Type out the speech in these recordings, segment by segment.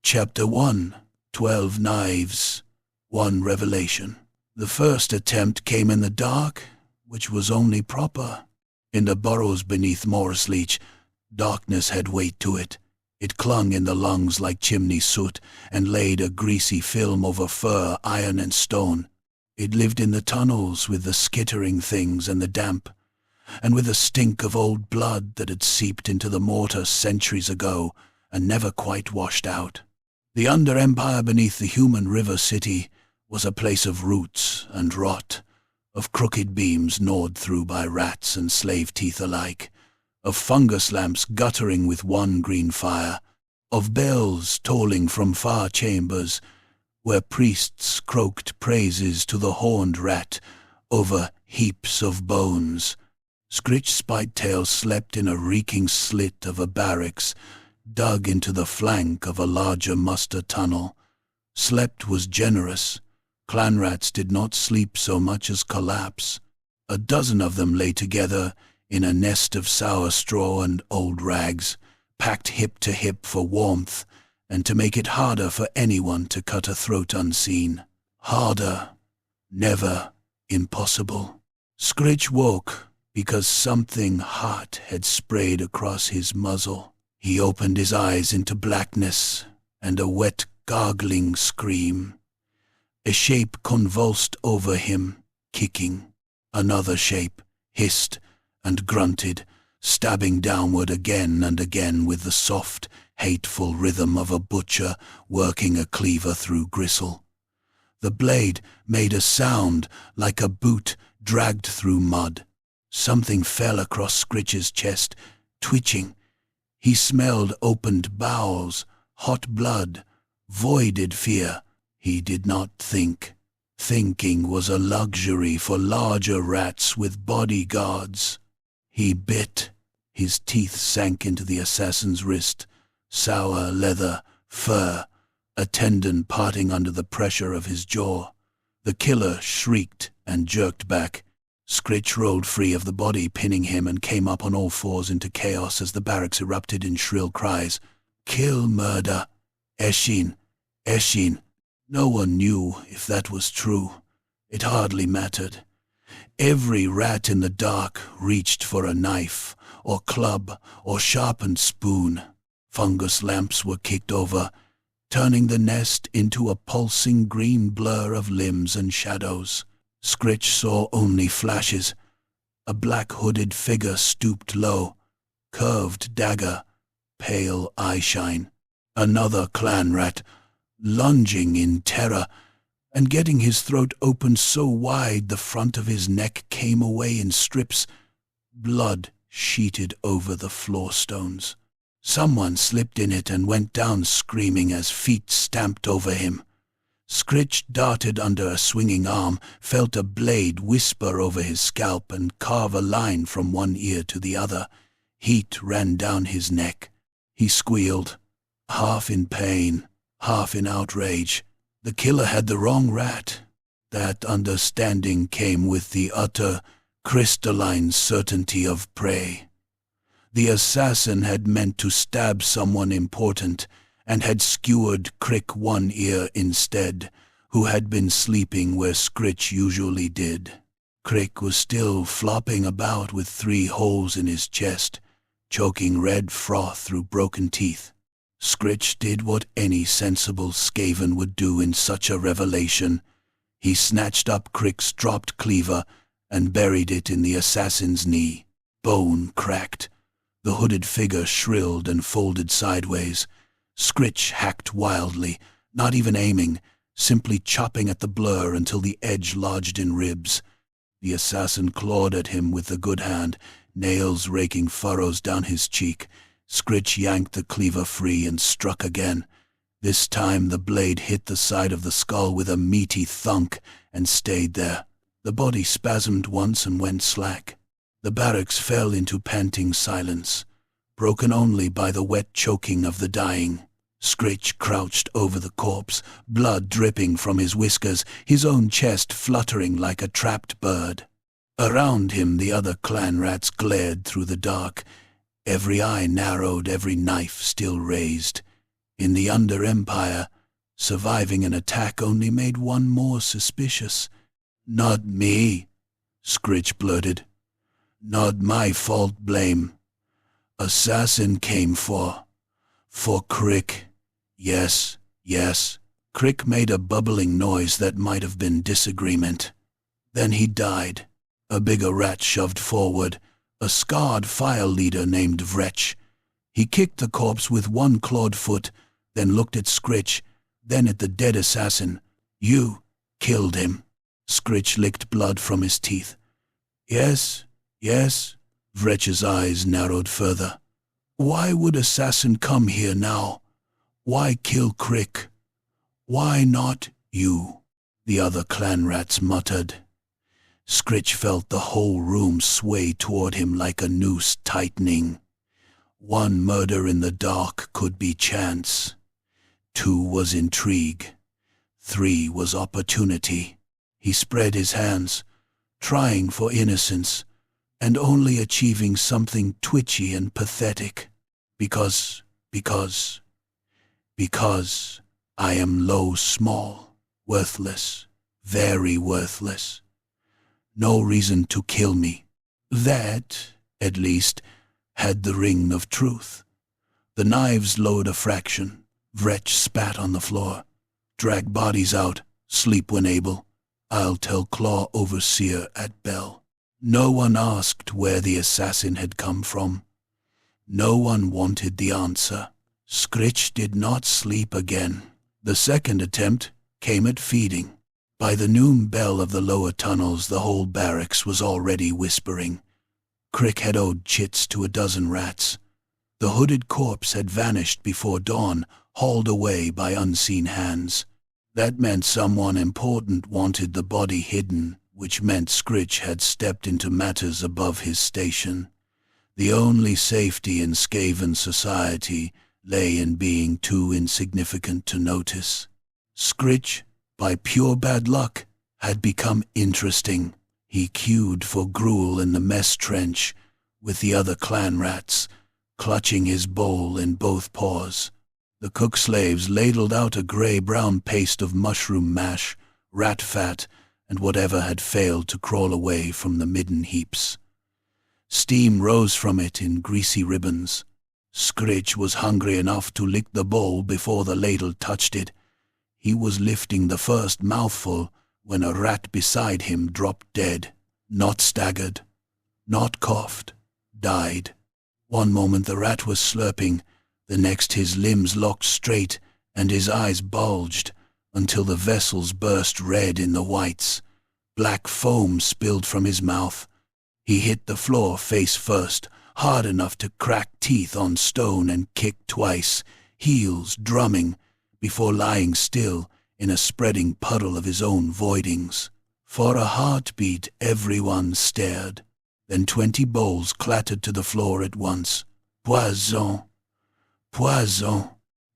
Chapter 1, 12 Knives, 1 Revelation. The first attempt came in the dark, which was only proper. In the burrows beneath Morrisleach, darkness had weight to it. It clung in the lungs like chimney soot, and laid a greasy film over fur, iron and stone. It lived in the tunnels with the skittering things and the damp, and with the stink of old blood that had seeped into the mortar centuries ago and never quite washed out. The under-empire beneath the human river city was a place of roots and rot, of crooked beams gnawed through by rats and slave teeth alike, of fungus lamps guttering with one green fire, of bells tolling from far chambers, where priests croaked praises to the horned rat over heaps of bones. Scritch Spitetail slept in a reeking slit of a barracks, dug into the flank of a larger muster tunnel. Slept was generous. Clan rats did not sleep so much as collapse. A dozen of them lay together in a nest of sour straw and old rags, packed hip to hip for warmth and to make it harder for anyone to cut a throat unseen. Harder, never impossible. Scritch woke because something hot had sprayed across his muzzle. He opened his eyes into blackness and a wet, gargling scream. A shape convulsed over him, kicking. Another shape hissed and grunted, stabbing downward again and again with the soft, hateful rhythm of a butcher working a cleaver through gristle. The blade made a sound like a boot dragged through mud. Something fell across Scritch's chest, twitching. He smelled opened bowels, hot blood, voided fear. He did not think. Thinking was a luxury for larger rats with bodyguards. He bit. His teeth sank into the assassin's wrist. Sour leather, fur, a tendon parting under the pressure of his jaw. The killer shrieked and jerked back. Scritch rolled free of the body pinning him and came up on all fours into chaos as the barracks erupted in shrill cries. Kill, murder. Eshin. Eshin. No one knew if that was true. It hardly mattered. Every rat in the dark reached for a knife, or club, or sharpened spoon. Fungus lamps were kicked over, turning the nest into a pulsing green blur of limbs and shadows. Scritch saw only flashes. A black hooded figure stooped low, curved dagger, pale eyeshine. Another clan rat, lunging in terror, and getting his throat open so wide the front of his neck came away in strips. Blood sheeted over the floor stones. Someone slipped in it and went down screaming as feet stamped over him. Scritch darted under a swinging arm, felt a blade whisper over his scalp and carve a line from one ear to the other. Heat ran down his neck. He squealed, half in pain, half in outrage. The killer had the wrong rat. That understanding came with the utter, crystalline certainty of prey. The assassin had meant to stab someone important, and had skewered Crick one ear instead, who had been sleeping where Scritch usually did. Crick was still flopping about with 3 holes in his chest, choking red froth through broken teeth. Scritch did what any sensible Skaven would do in such a revelation. He snatched up Crick's dropped cleaver and buried it in the assassin's knee. Bone cracked. The hooded figure shrilled and folded sideways. Scritch hacked wildly, not even aiming, simply chopping at the blur until the edge lodged in ribs. The assassin clawed at him with the good hand, nails raking furrows down his cheek. Scritch yanked the cleaver free and struck again. This time the blade hit the side of the skull with a meaty thunk and stayed there. The body spasmed once and went slack. The barracks fell into panting silence, broken only by the wet choking of the dying. Scritch crouched over the corpse, blood dripping from his whiskers, his own chest fluttering like a trapped bird. Around him the other clan rats glared through the dark, every eye narrowed, every knife still raised. In the Under Empire, surviving an attack only made one more suspicious. "Not me," Scritch blurted. "Not my fault, blame. Assassin came for Crick. Yes. Crick made a bubbling noise that might have been disagreement. Then he died. A bigger rat shoved forward, a scarred file leader named Wretched. He kicked the corpse with one clawed foot, then looked at Scritch, then at the dead assassin. "You killed him." Scritch licked blood from his teeth. Yes. Wretch's eyes narrowed further. "Why would assassin come here now? Why kill Crick? Why not you?" the other clan rats muttered. Scritch felt the whole room sway toward him like a noose tightening. 1 murder in the dark could be chance. 2 was intrigue. 3 was opportunity. He spread his hands, trying for innocence, and only achieving something twitchy and pathetic. Because I am low, small, worthless, very worthless. No reason to kill me. That, at least, had the ring of truth. The knives lowered a fraction. Wretch spat on the floor. "Drag bodies out. Sleep when able. I'll tell Claw Overseer at bell." No one asked where the assassin had come from. No one wanted the answer. Scritch did not sleep again. The second attempt came at feeding. By the noon bell of the lower tunnels, the whole barracks was already whispering. Crick had owed chits to a dozen rats. The hooded corpse had vanished before dawn, hauled away by unseen hands. That meant someone important wanted the body hidden, which meant Scritch had stepped into matters above his station. The only safety in Skaven society lay in being too insignificant to notice. Scritch, by pure bad luck, had become interesting. He queued for gruel in the mess trench, with the other clan rats, clutching his bowl in both paws. The cook slaves ladled out a gray-brown paste of mushroom mash, rat fat, and whatever had failed to crawl away from the midden heaps. Steam rose from it in greasy ribbons. Scritch was hungry enough to lick the bowl before the ladle touched it. He was lifting the first mouthful when a rat beside him dropped dead. Not staggered, not coughed, died. One moment the rat was slurping, the next his limbs locked straight and his eyes bulged until the vessels burst red in the whites. Black foam spilled from his mouth. He hit the floor face first, hard enough to crack teeth on stone, and kicked twice, heels drumming, before lying still in a spreading puddle of his own voidings. For a heartbeat everyone stared. Then 20 bowls clattered to the floor at once. Poison! Poison!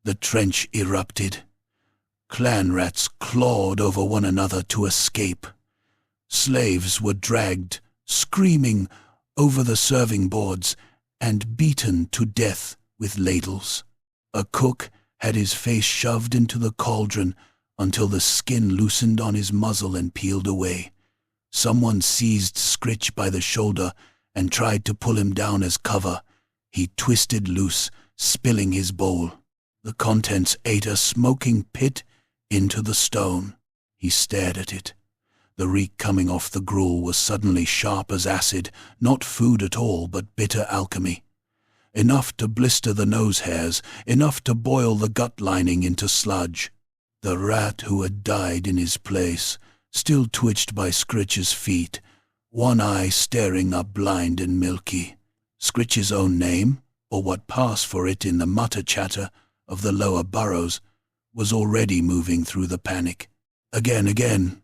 The trench erupted. Clan rats clawed over one another to escape. Slaves were dragged, screaming, over the serving boards and beaten to death with ladles. A cook had his face shoved into the cauldron until the skin loosened on his muzzle and peeled away. Someone seized Scritch by the shoulder and tried to pull him down as cover. He twisted loose, spilling his bowl. The contents ate a smoking pit into the stone. He stared at it. The reek coming off the gruel was suddenly sharp as acid, not food at all, but bitter alchemy. Enough to blister the nose hairs, enough to boil the gut lining into sludge. The rat who had died in his place still twitched by Scritch's feet, one eye staring up blind and milky. Scritch's own name, or what passed for it in the mutter-chatter of the lower burrows, was already moving through the panic. Again.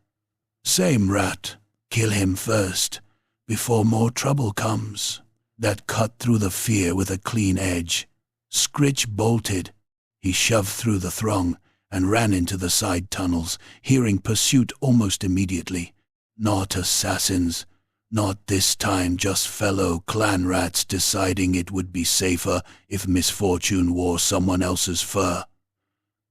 Same rat. Kill him first, before more trouble comes. That cut through the fear with a clean edge. Scritch bolted. He shoved through the throng and ran into the side tunnels, hearing pursuit almost immediately. Not assassins. Not this time, just fellow clan rats deciding it would be safer if misfortune wore someone else's fur.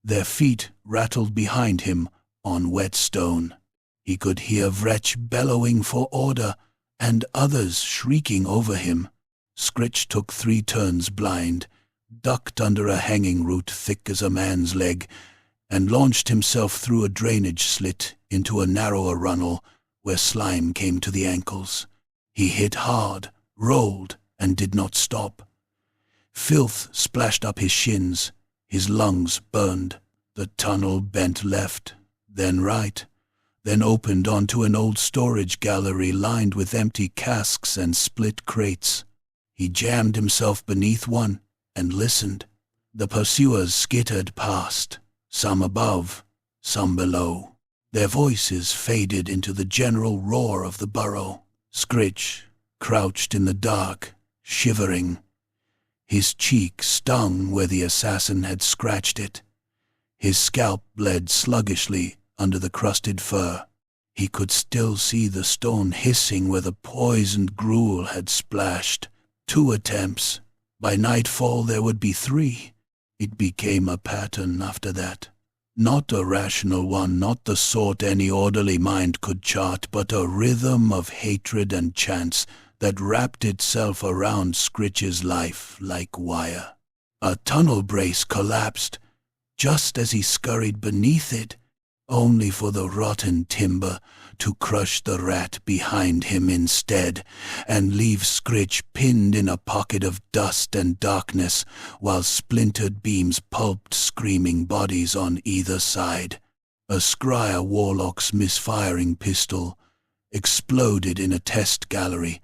Their feet rattled behind him on wet stone. He could hear wretched bellowing for order, and others shrieking over him. Scritch took 3 turns blind, ducked under a hanging root thick as a man's leg, and launched himself through a drainage slit into a narrower runnel where slime came to the ankles. He hit hard, rolled, and did not stop. Filth splashed up his shins. His lungs burned. The tunnel bent left, then right, then opened onto an old storage gallery lined with empty casks and split crates. He jammed himself beneath one and listened. The pursuers skittered past, some above, some below. Their voices faded into the general roar of the burrow. Scritch crouched in the dark, shivering. His cheek stung where the assassin had scratched it. His scalp bled sluggishly under the crusted fur. He could still see the stone hissing where the poisoned gruel had splashed. 2 attempts. By nightfall there would be 3. It became a pattern after that. Not a rational one, not the sort any orderly mind could chart, but a rhythm of hatred and chance that wrapped itself around Scritch's life like wire. A tunnel brace collapsed just as he scurried beneath it, only for the rotten timber to crush the rat behind him instead, and leave Scritch pinned in a pocket of dust and darkness, while splintered beams pulped screaming bodies on either side. A scryer warlock's misfiring pistol exploded in a test gallery,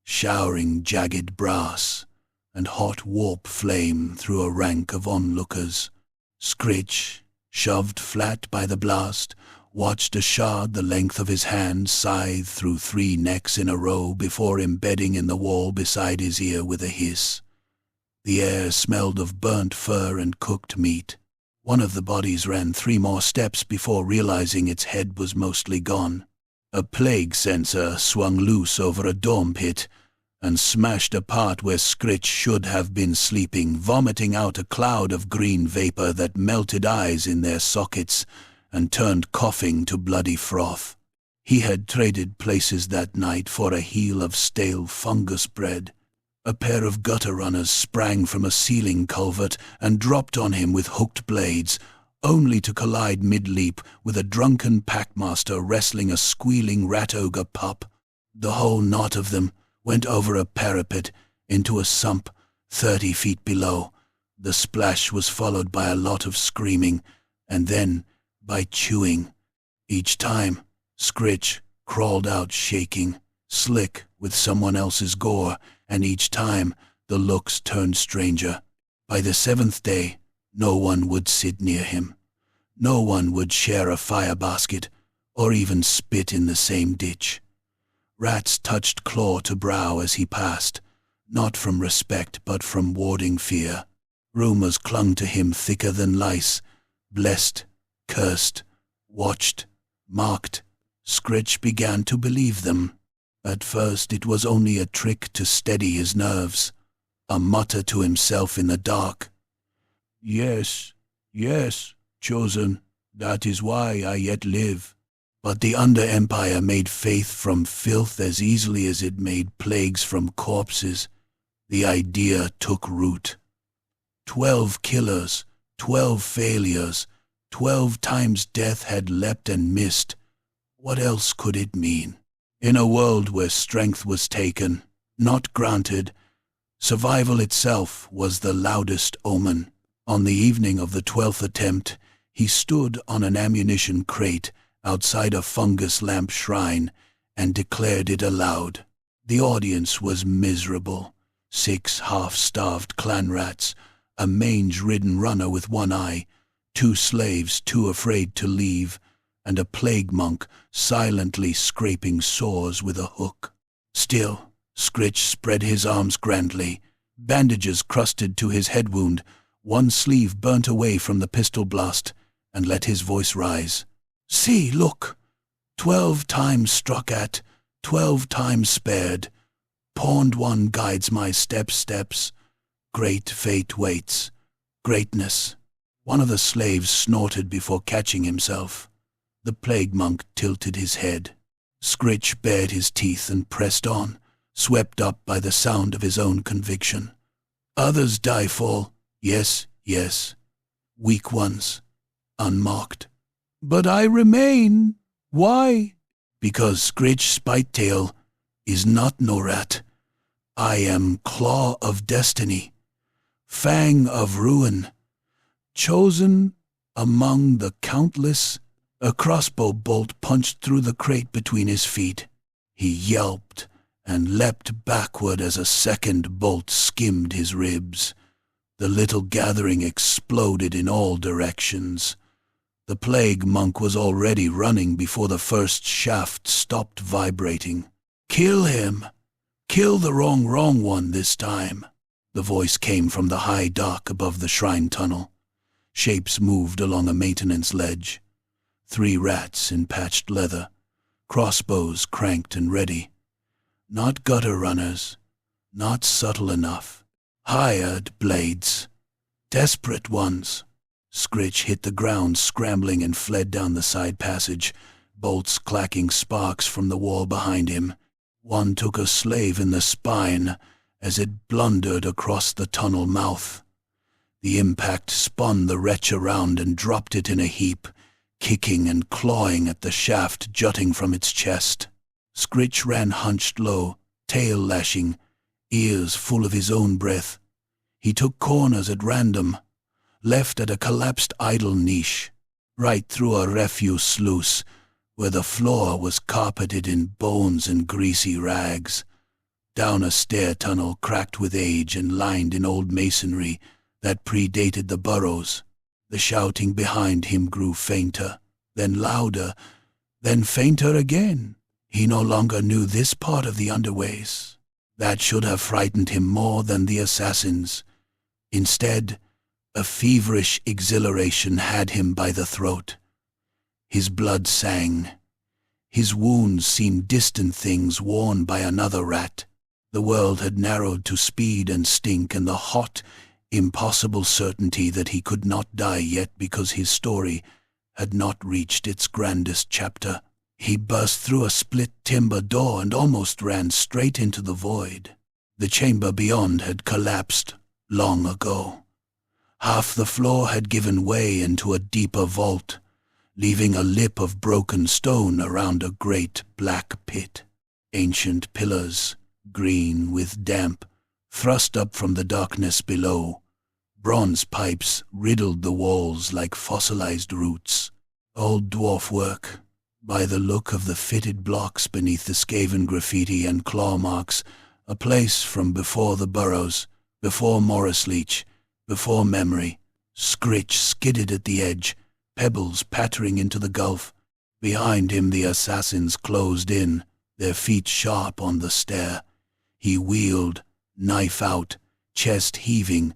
showering jagged brass and hot warp flame through a rank of onlookers. Scritch, shoved flat by the blast, watched a shard the length of his hand scythe through 3 necks in a row before embedding in the wall beside his ear with a hiss. The air smelled of burnt fur and cooked meat. One of the bodies ran 3 more steps before realizing its head was mostly gone. A plague sensor swung loose over a dorm pit and smashed apart where Scritch should have been sleeping, vomiting out a cloud of green vapor that melted eyes in their sockets and turned coughing to bloody froth. He had traded places that night for a heel of stale fungus bread. A pair of gutter runners sprang from a ceiling culvert and dropped on him with hooked blades, only to collide mid-leap with a drunken packmaster wrestling a squealing rat-ogre pup. The whole knot of them went over a parapet into a sump 30 feet below. The splash was followed by a lot of screaming, and then by chewing. Each time, Scritch crawled out shaking, slick with someone else's gore, and each time the looks turned stranger. By the 7th day, no one would sit near him. No one would share a fire basket, or even spit in the same ditch. Rats touched claw to brow as he passed, not from respect but from warding fear. Rumors clung to him thicker than lice, blessed, cursed, watched, marked. Scritch began to believe them. At first it was only a trick to steady his nerves, a mutter to himself in the dark. Yes, yes, chosen, that is why I yet live. But the Under-Empire made faith from filth as easily as it made plagues from corpses. The idea took root. 12 killers, 12 failures, 12 times death had leapt and missed. What else could it mean? In a world where strength was taken, not granted, survival itself was the loudest omen. On the evening of the 12th attempt, he stood on an ammunition crate outside a fungus lamp shrine and declared it aloud. The audience was miserable. 6 half-starved clan rats, a mange-ridden runner with one eye, 2 slaves too afraid to leave, and a plague monk silently scraping sores with a hook. Still, Scritch spread his arms grandly, bandages crusted to his head wound, one sleeve burnt away from the pistol blast, and let his voice rise. See, look! 12 times struck at, 12 times spared. Pawned one guides my steps. Great fate waits. Greatness. One of the slaves snorted before catching himself. The plague monk tilted his head. Scritch bared his teeth and pressed on, swept up by the sound of his own conviction. Others die fall, yes, yes. Weak ones, unmarked. But I remain. Why? Because Scritch Spitetail is not no rat. I am Claw of Destiny, Fang of Ruin, chosen among the countless. A crossbow bolt punched through the crate between his feet. He yelped and leapt backward as a second bolt skimmed his ribs. The little gathering exploded in all directions. The plague monk was already running before the first shaft stopped vibrating. Kill him! Kill the wrong one this time. The voice came from the high dock above the shrine tunnel. Shapes moved along a maintenance ledge. 3 rats in patched leather, crossbows cranked and ready. Not gutter runners, not subtle enough. Hired blades, desperate ones. Scritch hit the ground scrambling and fled down the side passage, bolts clacking sparks from the wall behind him. One took a slave in the spine as it blundered across the tunnel mouth. The impact spun the wretch around and dropped it in a heap, kicking and clawing at the shaft jutting from its chest. Scritch ran hunched low, tail lashing, ears full of his own breath. He took corners at random, left at a collapsed idol niche, right through a refuse sluice where the floor was carpeted in bones and greasy rags, down a stair tunnel cracked with age and lined in old masonry that predated the burrows. The shouting behind him grew fainter, then louder, then fainter again. He no longer knew this part of the underways. That should have frightened him more than the assassins. Instead, a feverish exhilaration had him by the throat. His blood sang. His wounds seemed distant things worn by another rat. The world had narrowed to speed and stink and the hot, impossible certainty that he could not die yet because his story had not reached its grandest chapter. He burst through a split timber door and almost ran straight into the void. The chamber beyond had collapsed long ago. Half the floor had given way into a deeper vault, leaving a lip of broken stone around a great black pit. Ancient pillars, green with damp, thrust up from the darkness below. Bronze pipes riddled the walls like fossilized roots. Old dwarf work, by the look of the fitted blocks beneath the skaven graffiti and claw marks, a place from before the burrows, before Morrisleach, before memory. Scritch skidded at the edge, pebbles pattering into the gulf. Behind him the assassins closed in, their feet sharp on the stair. He wheeled, knife out, chest heaving,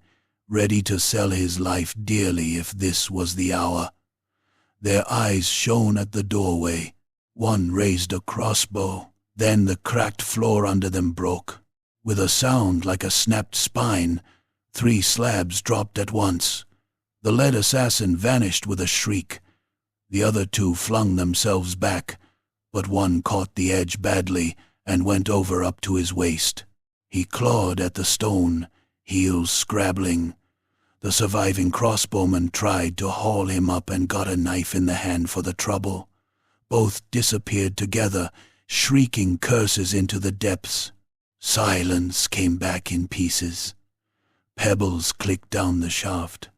ready to sell his life dearly if this was the hour. Their eyes shone at the doorway. One raised a crossbow. Then the cracked floor under them broke. With a sound like a snapped spine, 3 slabs dropped at once. The lead assassin vanished with a shriek. The other 2 flung themselves back, but one caught the edge badly and went over up to his waist. He clawed at the stone, heels scrabbling. The surviving crossbowman tried to haul him up and got a knife in the hand for the trouble. Both disappeared together, shrieking curses into the depths. Silence came back in pieces. Pebbles clicked down the shaft.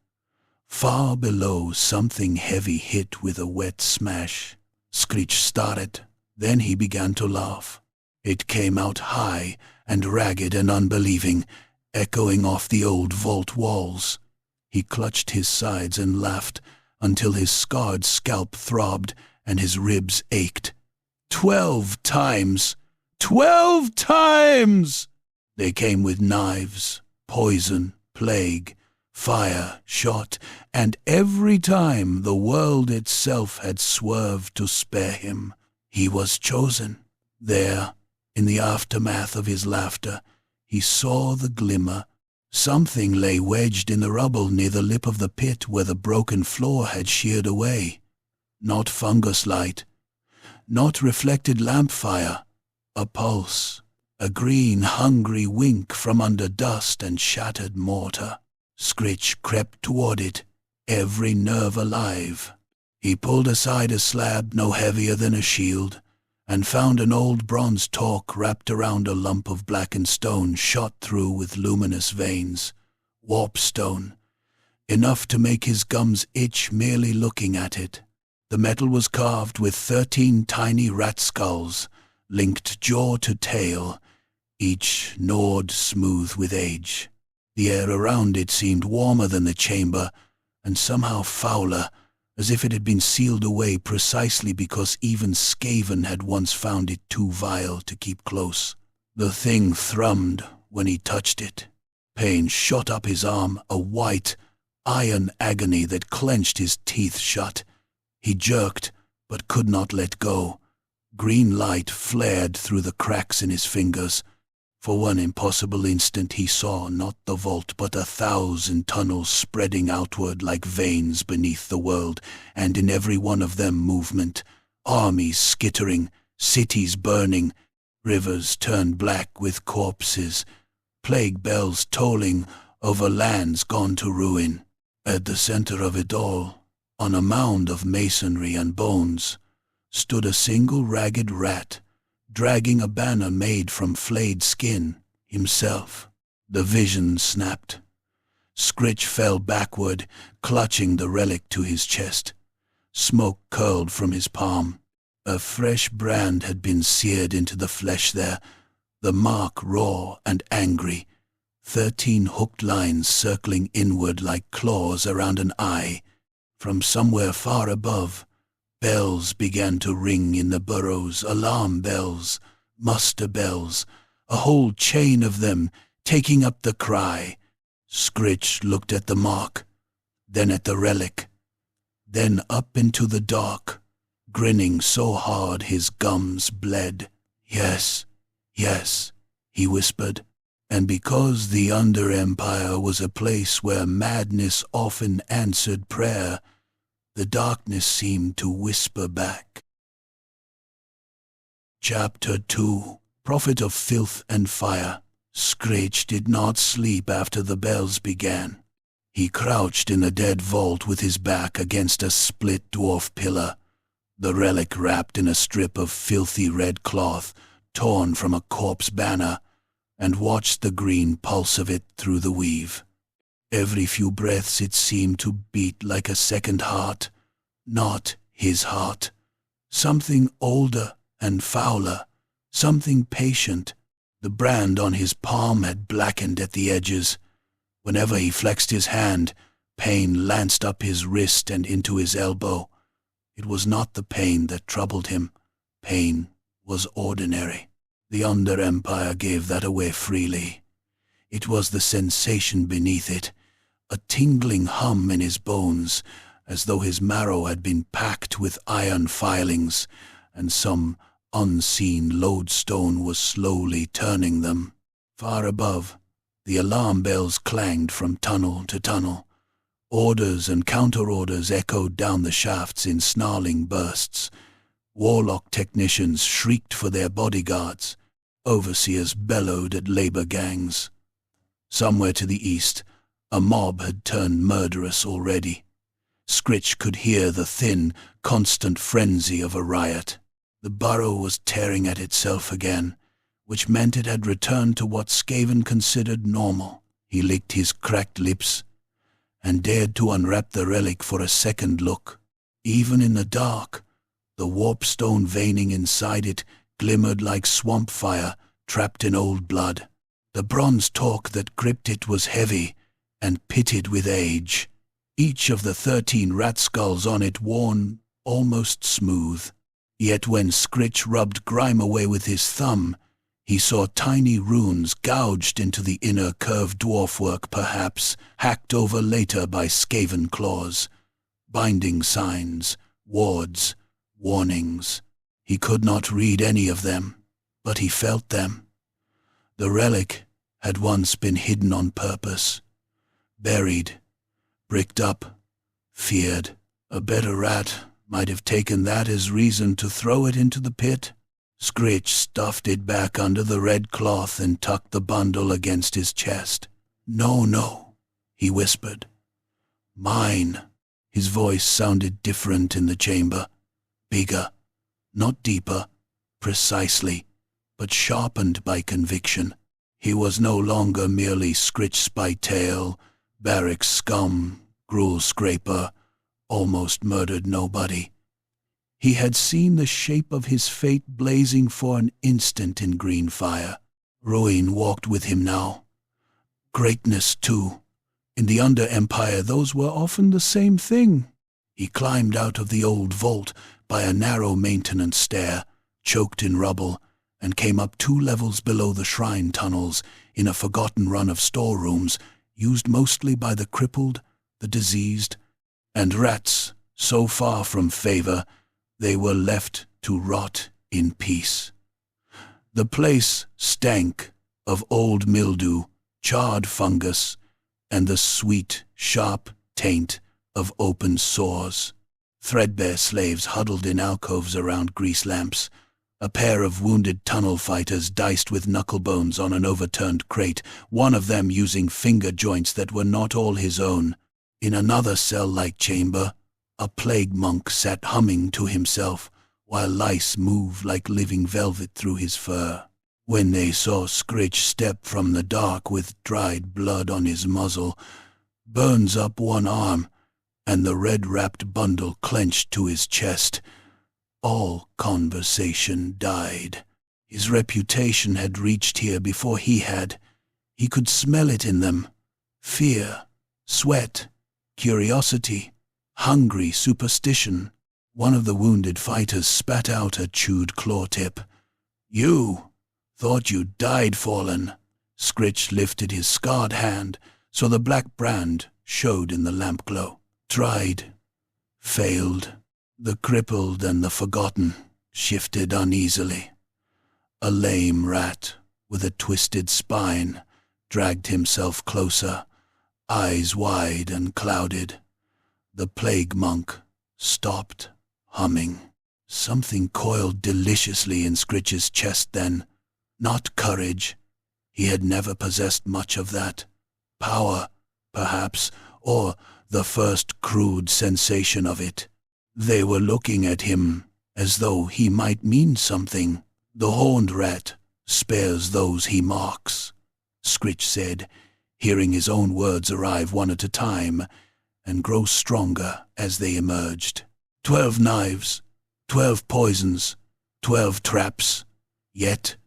Far below, something heavy hit with a wet smash. Screech started. Then he began to laugh. It came out high and ragged and unbelieving, echoing off the old vault walls. He clutched his sides and laughed until his scarred scalp throbbed and his ribs ached. 12 times! 12 times! They came with knives, poison, plague, fire, shot, and every time the world itself had swerved to spare him. He was chosen. There, in the aftermath of his laughter, he saw the glimmer, Something lay wedged in the rubble near the lip of the pit where the broken floor had sheared away. Not fungus light, not reflected lamp fire, a pulse, a green, hungry wink from under dust and shattered mortar. Scritch crept toward it, every nerve alive. He pulled aside a slab no heavier than a shield, and found an old bronze torque wrapped around a lump of blackened stone shot through with luminous veins. Warp stone, enough to make his gums itch merely looking at it. The metal was carved with 13 tiny rat skulls, linked jaw to tail, each gnawed smooth with age. The air around it seemed warmer than the chamber, and somehow fouler, as if it had been sealed away precisely because even Skaven had once found it too vile to keep close. The thing thrummed when he touched it. Pain shot up his arm, a white, iron agony that clenched his teeth shut. He jerked, but could not let go. Green light flared through the cracks in his fingers. For one impossible instant he saw not the vault but 1,000 tunnels spreading outward like veins beneath the world, and in every one of them movement, armies skittering, cities burning, rivers turned black with corpses, plague bells tolling over lands gone to ruin. At the center of it all, on a mound of masonry and bones, stood a single ragged rat, dragging a banner made from flayed skin, himself. The vision snapped. Scritch fell backward, clutching the relic to his chest. Smoke curled from his palm. A fresh brand had been seared into the flesh there, the mark raw and angry, 13 hooked lines circling inward like claws around an eye. From somewhere far above, bells began to ring in the burrows, alarm bells, muster bells, a whole chain of them taking up the cry. Scritch looked at the mark, then at the relic, then up into the dark, grinning so hard his gums bled. Yes, yes, he whispered, and because the Under-Empire was a place where madness often answered prayer, the darkness seemed to whisper back. Chapter 2. Prophet of Filth and Fire. Scritch did not sleep after the bells began. He crouched in the dead vault with his back against a split dwarf pillar, the relic wrapped in a strip of filthy red cloth torn from a corpse banner, and watched the green pulse of it through the weave. Every few breaths it seemed to beat like a second heart, not his heart. Something older and fouler, something patient. The brand on his palm had blackened at the edges. Whenever he flexed his hand, pain lanced up his wrist and into his elbow. It was not the pain that troubled him. Pain was ordinary. The Under-Empire gave that away freely. It was the sensation beneath it, a tingling hum in his bones, as though his marrow had been packed with iron filings, and some unseen lodestone was slowly turning them. Far above, the alarm bells clanged from tunnel to tunnel. Orders and counter-orders echoed down the shafts in snarling bursts. Warlock technicians shrieked for their bodyguards. Overseers bellowed at labor gangs. Somewhere to the east, a mob had turned murderous already. Scritch could hear the thin, constant frenzy of a riot. The burrow was tearing at itself again, which meant it had returned to what Skaven considered normal. He licked his cracked lips and dared to unwrap the relic for a second look. Even in the dark, the warpstone veining inside it glimmered like swamp fire trapped in old blood. The bronze torque that gripped it was heavy and pitted with age, each of the 13 rat skulls on it worn almost smooth. Yet when Scritch rubbed grime away with his thumb, he saw tiny runes gouged into the inner curved dwarfwork, perhaps hacked over later by Skaven claws. Binding signs, wards, warnings. He could not read any of them, but he felt them. The relic had once been hidden on purpose, buried, bricked up, feared. A better rat might have taken that as reason to throw it into the pit. Scritch stuffed it back under the red cloth and tucked the bundle against his chest. "No, no," he whispered. "Mine." His voice sounded different in the chamber. Bigger, not deeper, precisely, but sharpened by conviction. He was no longer merely Scritch Spytail, barrack scum, gruel scraper, almost murdered nobody. He had seen the shape of his fate blazing for an instant in green fire. Ruin walked with him now. Greatness, too. In the Under-Empire, those were often the same thing. He climbed out of the old vault by a narrow maintenance stair, choked in rubble, and came up 2 levels below the shrine tunnels in a forgotten run of storerooms used mostly by the crippled, the diseased, and rats so far from favor they were left to rot in peace. The place stank of old mildew, charred fungus, and the sweet, sharp taint of open sores. Threadbare slaves huddled in alcoves around grease lamps. A pair of wounded tunnel fighters diced with knucklebones on an overturned crate, one of them using finger joints that were not all his own. In another cell-like chamber, a plague monk sat humming to himself, while lice moved like living velvet through his fur. When they saw Scritch step from the dark with dried blood on his muzzle, burns up one arm, and the red-wrapped bundle clenched to his chest, all conversation died. His reputation had reached here before he had. He could smell it in them. Fear, sweat, curiosity, hungry superstition. One of the wounded fighters spat out a chewed claw tip. "You thought you died, Fallen." Scritch lifted his scarred hand so the black brand showed in the lamp glow. Tried, failed. The crippled and the forgotten shifted uneasily. A lame rat with a twisted spine dragged himself closer, eyes wide and clouded. The plague monk stopped, humming. Something coiled deliciously in Scritch's chest then. Not courage. He had never possessed much of that. Power, perhaps, or the first crude sensation of it. They were looking at him as though he might mean something. "The horned rat spares those he marks," Scritch said, hearing his own words arrive one at a time and grow stronger as they emerged. 12 knives, 12 poisons, 12 traps. Yet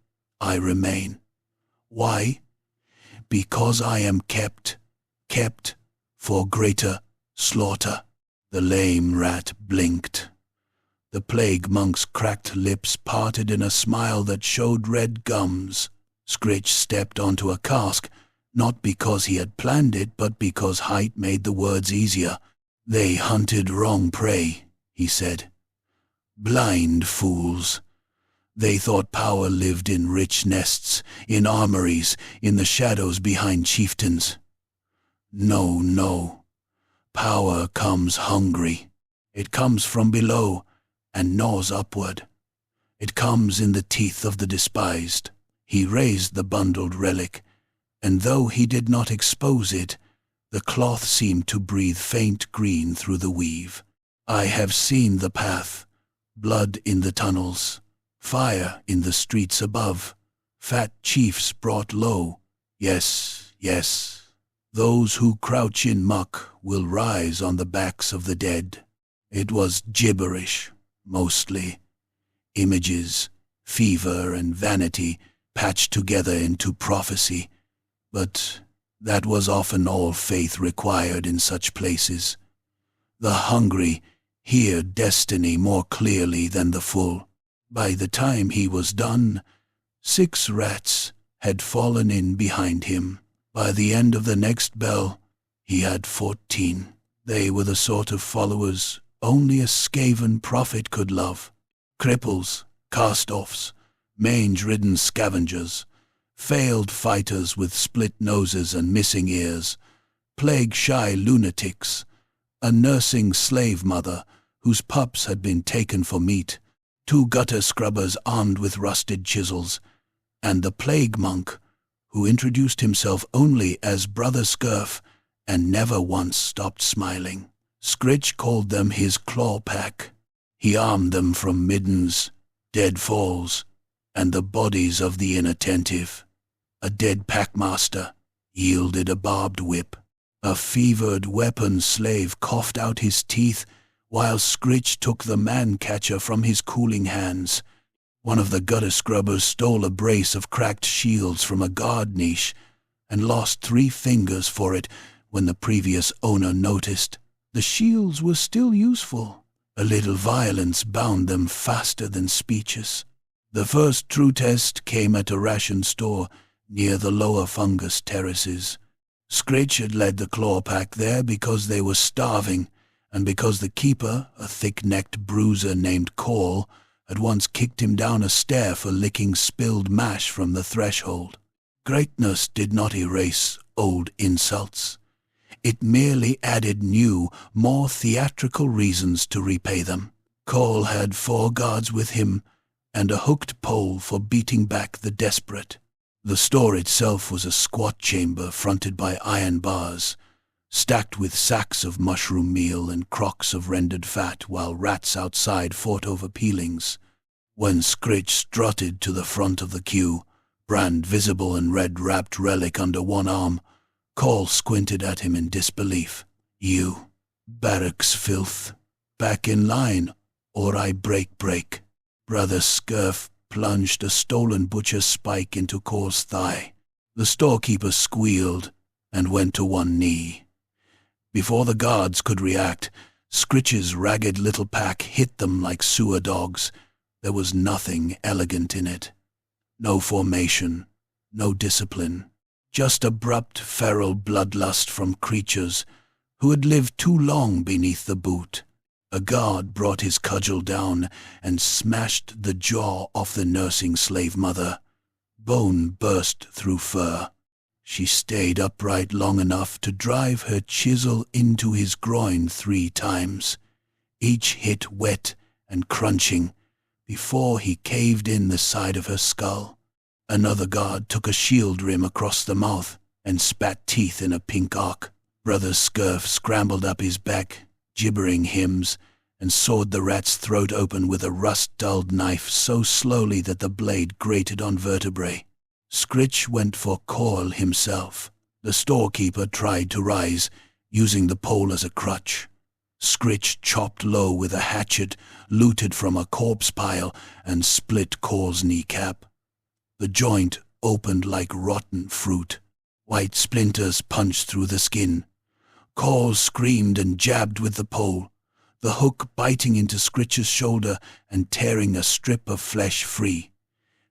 I remain. Why? Because I am kept for greater slaughter. The lame rat blinked. The plague monk's cracked lips parted in a smile that showed red gums. Scritch stepped onto a cask, not because he had planned it, but because height made the words easier. "They hunted wrong prey," he said. "Blind fools. They thought power lived in rich nests, in armories, in the shadows behind chieftains. No, no. Power comes hungry. It comes from below and gnaws upward. It comes in the teeth of the despised." He raised the bundled relic, and though he did not expose it, the cloth seemed to breathe faint green through the weave. "I have seen the path, blood in the tunnels, fire in the streets above, fat chiefs brought low. Yes, yes. Those who crouch in muck will rise on the backs of the dead." It was gibberish, mostly. Images, fever and vanity patched together into prophecy. But that was often all faith required in such places. The hungry hear destiny more clearly than the full. By the time he was done, 6 rats had fallen in behind him. By the end of the next bell, he had 14. They were the sort of followers only a Skaven prophet could love. Cripples, cast-offs, mange-ridden scavengers, failed fighters with split noses and missing ears, plague-shy lunatics, a nursing slave mother whose pups had been taken for meat, 2 gutter scrubbers armed with rusted chisels, and the plague monk, who introduced himself only as Brother Scurf and never once stopped smiling. Scritch called them his claw pack. He armed them from middens, dead falls, and the bodies of the inattentive. A dead packmaster yielded a barbed whip. A fevered weapon slave coughed out his teeth while Scritch took the man-catcher from his cooling hands. One of the gutter scrubbers stole a brace of cracked shields from a guard niche and lost 3 fingers for it when the previous owner noticed. The shields were still useful. A little violence bound them faster than speeches. The first true test came at a ration store near the lower fungus terraces. Scritch had led the claw pack there because they were starving, and because the keeper, a thick-necked bruiser named Call, had once kicked him down a stair for licking spilled mash from the threshold. Greatness did not erase old insults. It merely added new, more theatrical reasons to repay them. Call had 4 guards with him, and a hooked pole for beating back the desperate. The store itself was a squat chamber fronted by iron bars, stacked with sacks of mushroom meal and crocks of rendered fat, while rats outside fought over peelings. When Scritch strutted to the front of the queue, brand visible and red-wrapped relic under one arm, Call squinted at him in disbelief. "You, barracks filth, back in line, or I break. Brother Scurf plunged a stolen butcher's spike into Call's thigh. The storekeeper squealed and went to one knee. Before the guards could react, Scritch's ragged little pack hit them like sewer dogs. There was nothing elegant in it. No formation, no discipline. Just abrupt feral bloodlust from creatures who had lived too long beneath the boot. A guard brought his cudgel down and smashed the jaw off the nursing slave mother. Bone burst through fur. She stayed upright long enough to drive her chisel into his groin 3 times, each hit wet and crunching, before he caved in the side of her skull. Another guard took a shield rim across the mouth and spat teeth in a pink arc. Brother Scurf scrambled up his back, gibbering hymns, and sawed the rat's throat open with a rust-dulled knife so slowly that the blade grated on vertebrae. Scritch went for Call himself. The storekeeper tried to rise, using the pole as a crutch. Scritch chopped low with a hatchet, looted from a corpse pile, and split Call's kneecap. The joint opened like rotten fruit. White splinters punched through the skin. Call screamed and jabbed with the pole, the hook biting into Scritch's shoulder and tearing a strip of flesh free.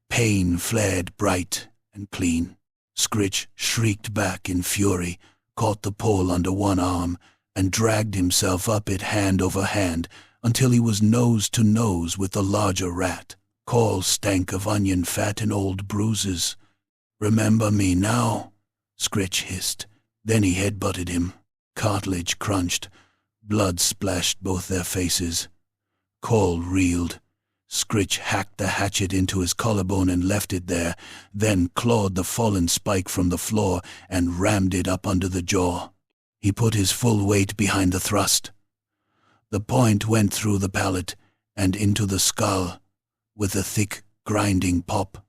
Pain flared bright and clean. Scritch shrieked back in fury, caught the pole under one arm, and dragged himself up it hand over hand until he was nose to nose with the larger rat. Call stank of onion fat and old bruises. "Remember me now?" Scritch hissed. Then he headbutted him. Cartilage crunched. Blood splashed both their faces. Call reeled. Scritch hacked the hatchet into his collarbone and left it there, then clawed the fallen spike from the floor and rammed it up under the jaw. He put his full weight behind the thrust. The point went through the palate and into the skull, with a thick, grinding pop.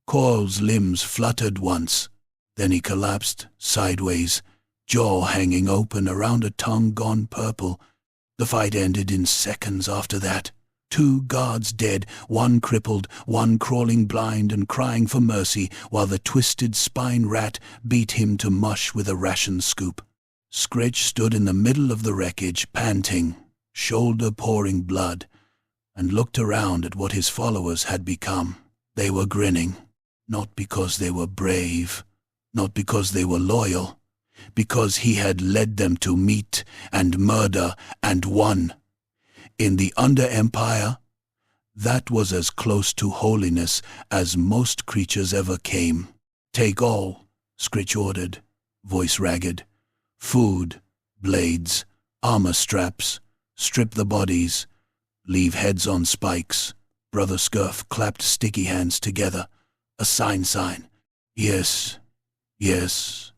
Call's limbs fluttered once, then he collapsed sideways, jaw hanging open around a tongue gone purple. The fight ended in seconds after that. 2 guards dead, one crippled, one crawling blind and crying for mercy, while the twisted spine rat beat him to mush with a ration scoop. Scritch stood in the middle of the wreckage, panting, shoulder pouring blood, and looked around at what his followers had become. They were grinning, not because they were brave, not because they were loyal, because he had led them to meat and murder and won. In the Under Empire, That was as close to holiness as most creatures ever came. "Take all," Scritch ordered, voice ragged. "Food, blades, armor straps, strip the bodies, leave heads on spikes." Brother Scurf clapped sticky hands together. "A sign. Yes, yes,"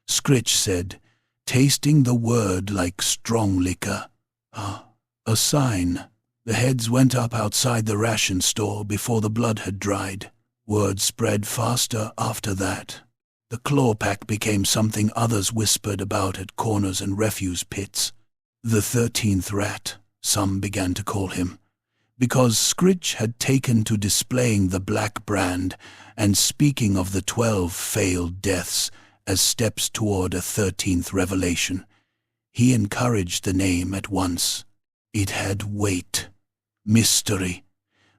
Scritch said, tasting the word like strong liquor. A sign." The heads went up outside the ration store before the blood had dried. Word spread faster after that. The claw pack became something others whispered about at corners and refuse pits. The 13th rat, some began to call him, because Scritch had taken to displaying the black brand and speaking of the 12 failed deaths as steps toward a 13th revelation. He encouraged the name at once. It had weight, mystery,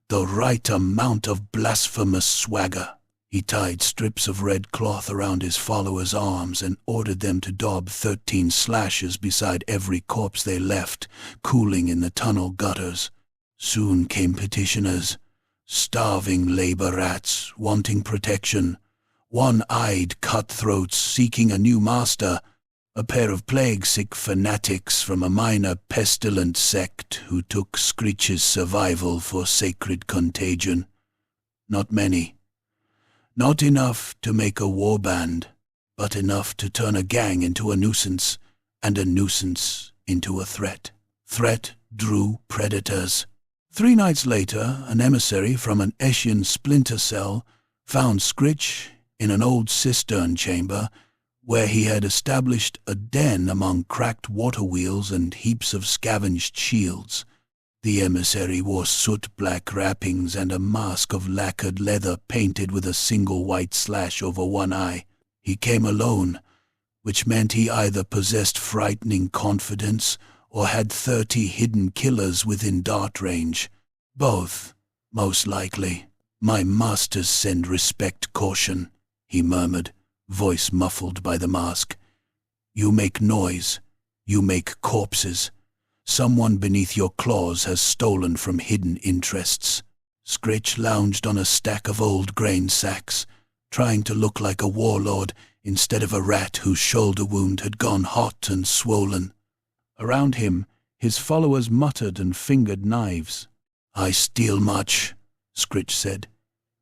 the right amount of blasphemous swagger. He tied strips of red cloth around his followers' arms and ordered them to daub 13 slashes beside every corpse they left, cooling in the tunnel gutters. Soon came petitioners, starving labor rats wanting protection, one-eyed cutthroats seeking a new master, a pair of plague-sick fanatics from a minor pestilent sect who took Scritch's survival for sacred contagion. Not many. Not enough to make a warband, but enough to turn a gang into a nuisance, and a nuisance into a threat. Threat drew predators. 3 nights later, an emissary from an Eshian splinter cell found Scritch in an old cistern chamber where he had established a den among cracked water wheels and heaps of scavenged shields. The emissary wore soot-black wrappings and a mask of lacquered leather painted with a single white slash over one eye. He came alone, which meant he either possessed frightening confidence or had 30 hidden killers within dart range. Both, most likely. "My masters send respect caution," he murmured, voice muffled by the mask. "You make noise. You make corpses. Someone beneath your claws has stolen from hidden interests." Scritch lounged on a stack of old grain sacks, trying to look like a warlord instead of a rat whose shoulder wound had gone hot and swollen. Around him, his followers muttered and fingered knives. "I steal much," Scritch said.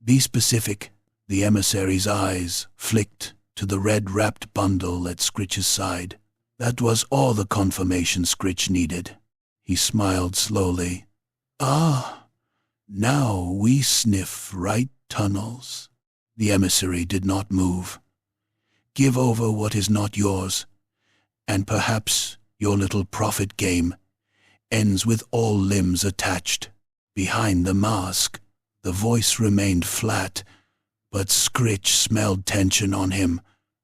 "Be specific." The emissary's eyes flicked to the red-wrapped bundle at Scritch's side. That was all the confirmation Scritch needed. He smiled slowly. "Ah, now we sniff right tunnels." The emissary did not move. "Give over what is not yours, and perhaps your little profit game ends with all limbs attached." Behind the mask, the voice remained flat, but Scritch smelled tension on him,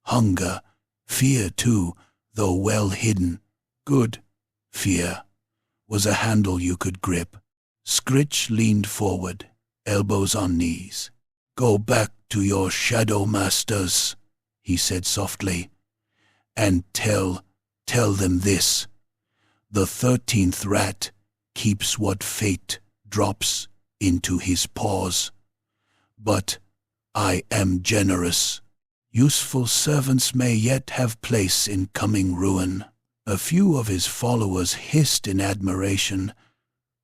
hunger, fear too, though well hidden. Good fear was a handle you could grip. Scritch leaned forward, elbows on knees. "Go back to your shadow masters," he said softly, "and tell them this. The 13th rat keeps what fate drops into his paws. But I am generous. Useful servants may yet have place in coming ruin." A few of his followers hissed in admiration.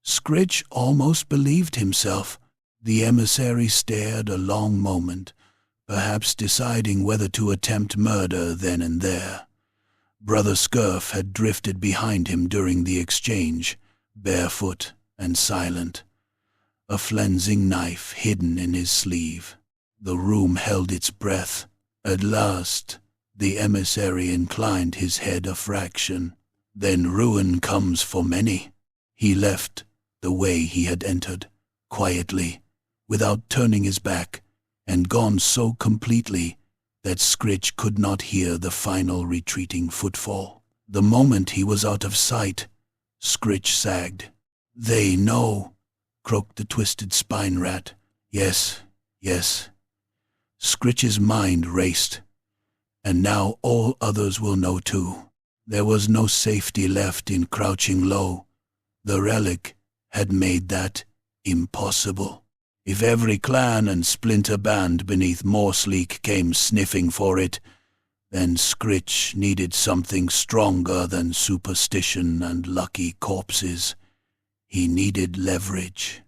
Scritch almost believed himself. The emissary stared a long moment, perhaps deciding whether to attempt murder then and there. Brother Scurf had drifted behind him during the exchange, barefoot and silent, a flensing knife hidden in his sleeve. The room held its breath. At last, the emissary inclined his head a fraction. "Then ruin comes for many." He left the way he had entered, quietly, without turning his back, and gone so completely that Scritch could not hear the final retreating footfall. The moment he was out of sight, Scritch sagged. "They know," croaked the twisted spine rat. Yes. Scritch's mind raced. And now all others will know too. There was no safety left in crouching low. The relic had made that Impossible. If every clan and splinter band beneath Morsleek came sniffing for it, then Scritch needed something stronger than superstition and lucky corpses. He needed leverage.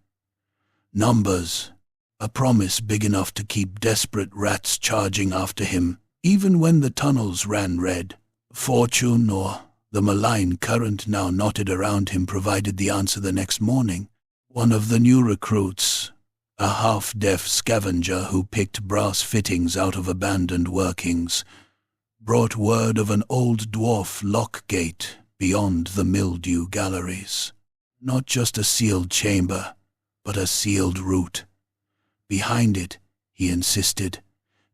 Numbers. A promise big enough to keep desperate rats charging after him, even when the tunnels ran red. Fortune or the malign current now knotted around him provided the answer the next morning. One of the new recruits, a half-deaf scavenger who picked brass fittings out of abandoned workings, brought word of an old dwarf lock gate beyond the mildew galleries. Not just a sealed chamber, but a sealed route. Behind it, he insisted,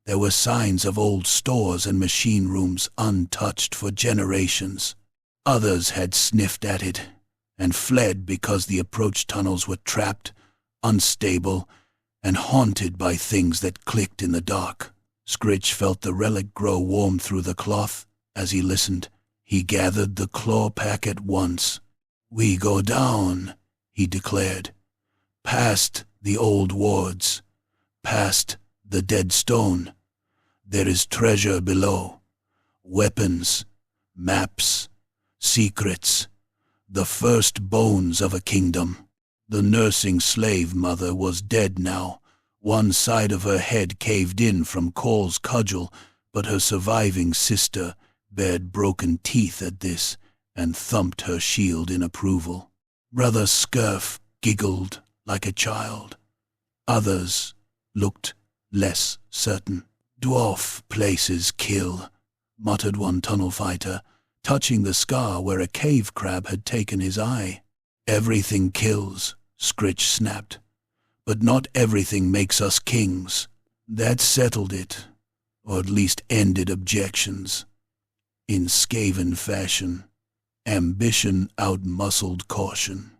there were signs of old stores and machine rooms untouched for generations. Others had sniffed at it and fled because the approach tunnels were trapped, unstable, and haunted by things that clicked in the dark. Scritch felt the relic grow warm through the cloth as he listened. He gathered the claw pack at once. "We go down," he declared, "past the old wards, past the dead stone. There is treasure below, weapons, maps, secrets, the first bones of a kingdom." The nursing slave mother was dead now. One side of her head caved in from Cole's cudgel, but her surviving sister bared broken teeth at this and thumped her shield in approval. Brother Scurf giggled like a child. Others looked less certain. "Dwarf places kill," muttered one tunnel fighter, touching the scar where a cave crab had taken his eye. "Everything kills," Scritch snapped. "But not everything makes us kings." That settled it, or at least ended objections. In Skaven fashion, ambition outmuscled caution.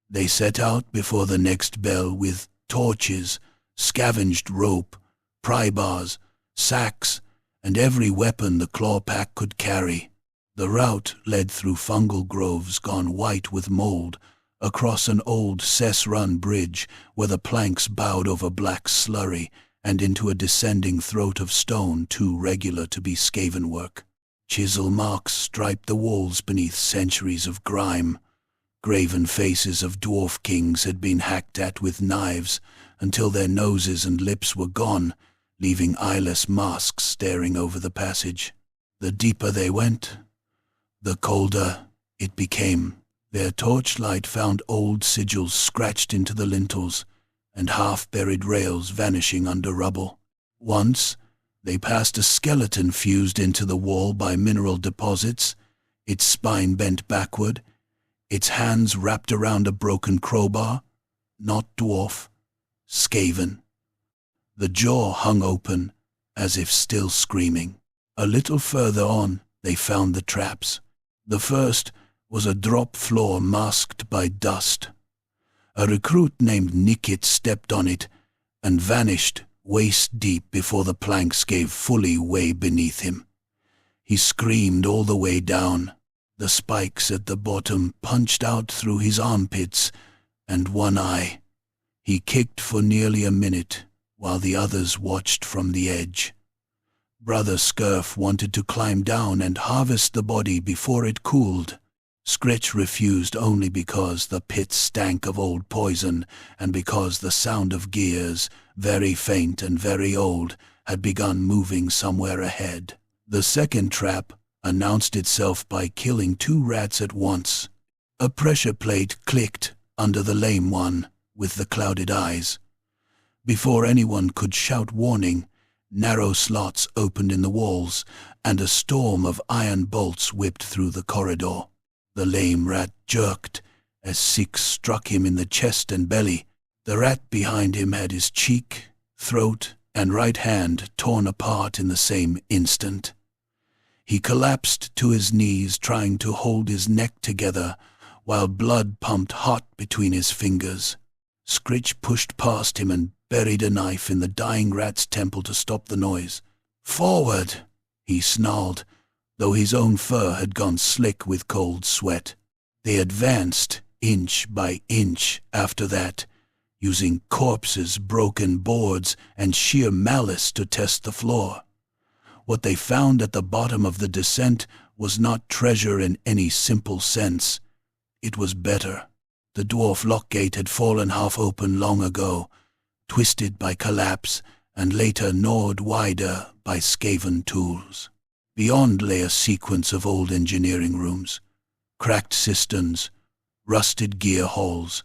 They set out before the next bell with torches, scavenged rope, pry bars, sacks, and every weapon the claw pack could carry. The route led through fungal groves gone white with mold, across an old cess-run bridge where the planks bowed over black slurry, and into a descending throat of stone too regular to be Skaven work. Chisel marks striped the walls beneath centuries of grime. Graven faces of dwarf kings had been hacked at with knives until their noses and lips were gone, leaving eyeless masks staring over the passage. The deeper they went, the colder it became. Their torchlight found old sigils scratched into the lintels and half-buried rails vanishing under rubble. Once, they passed a skeleton fused into the wall by mineral deposits, its spine bent backward, its hands wrapped around a broken crowbar. Not dwarf, Skaven. The jaw hung open, as if still screaming. A little further on, they found the traps. The first was a drop floor masked by dust. A recruit named Nikit stepped on it and vanished waist-deep before the planks gave fully way beneath him. He screamed all the way down. The spikes at the bottom punched out through his armpits and one eye. He kicked for nearly a minute while the others watched from the edge. Brother Scurf wanted to climb down and harvest the body before it cooled. Scritch refused only because the pit stank of old poison and because the sound of gears, very faint and very old, had begun moving somewhere ahead. The second trap announced itself by killing 2 rats at once. A pressure plate clicked under the lame one with the clouded eyes. Before anyone could shout warning, narrow slots opened in the walls and a storm of iron bolts whipped through the corridor. The lame rat jerked as Six struck him in the chest and belly. The rat behind him had his cheek, throat, and right hand torn apart in the same instant. He collapsed to his knees, trying to hold his neck together, while blood pumped hot between his fingers. Scritch pushed past him and buried a knife in the dying rat's temple to stop the noise. "Forward!" he snarled, though his own fur had gone slick with cold sweat. They advanced inch by inch after that, using corpses, broken boards, and sheer malice to test the floor. What they found at the bottom of the descent was not treasure in any simple sense. It was better. The dwarf lockgate had fallen half open long ago, twisted by collapse and later gnawed wider by skaven tools. Beyond lay a sequence of old engineering rooms, cracked cisterns, rusted gear halls,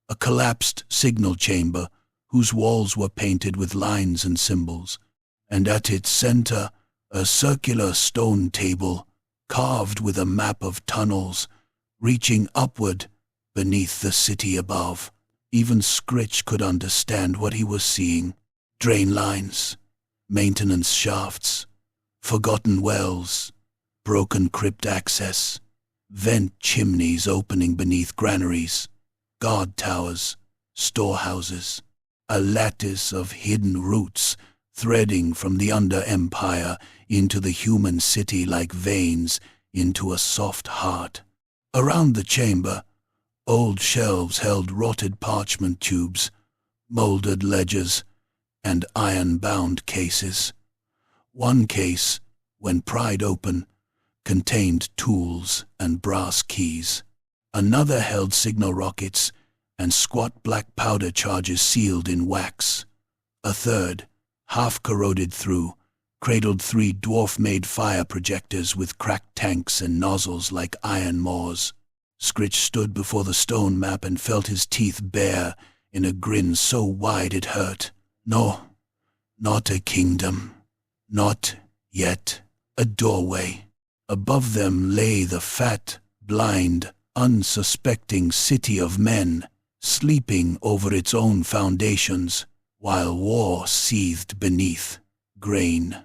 a collapsed signal chamber whose walls were painted with lines and symbols, and at its center a circular stone table carved with a map of tunnels reaching upward beneath the city above. Even Scritch could understand what he was seeing. Drain lines, maintenance shafts, forgotten wells, broken crypt access, vent chimneys opening beneath granaries, guard towers, storehouses, a lattice of hidden routes threading from the under-empire into the human city like veins into a soft heart. Around the chamber, old shelves held rotted parchment tubes, molded ledgers, and iron-bound cases. One case, when pried open, contained tools and brass keys. Another held signal rockets and squat black powder charges sealed in wax. A third, half corroded through, cradled 3 dwarf-made fire projectors with cracked tanks and nozzles like iron maws. Scritch stood before the stone map and felt his teeth bare in a grin so wide it hurt. No, not a kingdom. Not yet. A doorway. Above them lay the fat, blind, unsuspecting city of men, sleeping over its own foundations, while war seethed beneath. Grain,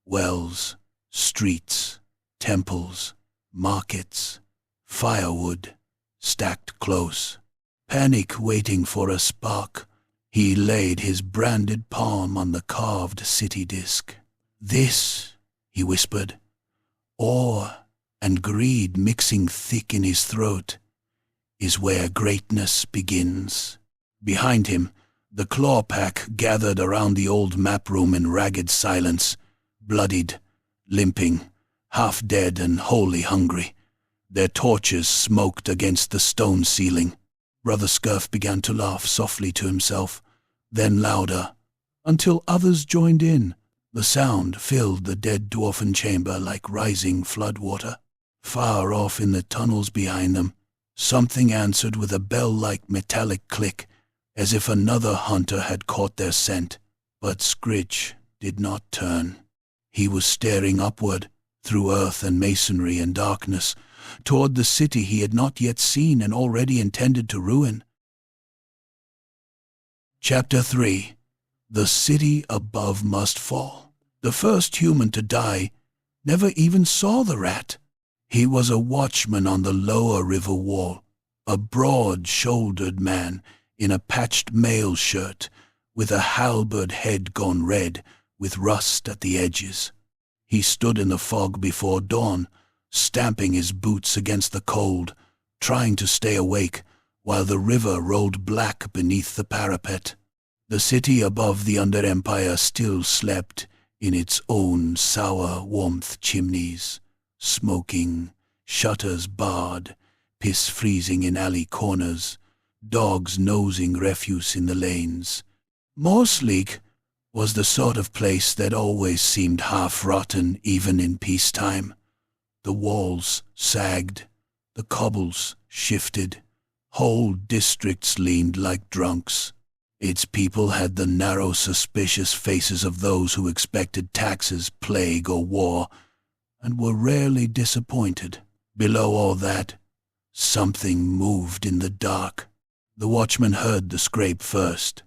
wells, streets, temples, markets, firewood, stacked close. Panic waiting for a spark, he laid his branded palm on the carved city disk. "This," he whispered, awe and greed mixing thick in his throat, "is where greatness begins." Behind him, the claw pack gathered around the old map room in ragged silence, bloodied, limping, half dead and wholly hungry. Their torches smoked against the stone ceiling. Brother Scurf began to laugh softly to himself, then louder, until others joined in. The sound filled the dead dwarfen chamber like rising floodwater. Far off in the tunnels behind them, something answered with a bell-like metallic click, as if another hunter had caught their scent. But Scritch did not turn. He was staring upward, through earth and masonry and darkness, toward the city he had not yet seen and already intended to ruin. Chapter 3. The city above must fall. The first human to die never even saw the rat. He was a watchman on the lower river wall, a broad-shouldered man in a patched mail shirt, with a halberd head gone red, with rust at the edges. He stood in the fog before dawn, stamping his boots against the cold, trying to stay awake, while the river rolled black beneath the parapet. The city above the under-empire still slept in its own sour warmth chimneys, smoking, shutters barred, piss freezing in alley corners, dogs nosing refuse in the lanes. Morsleek was the sort of place that always seemed half-rotten even in peacetime. The walls sagged, the cobbles shifted, whole districts leaned like drunks. Its people had the narrow, suspicious faces of those who expected taxes, plague, or war, and were rarely disappointed. Below all that, something moved in the dark. The watchman heard the scrape first.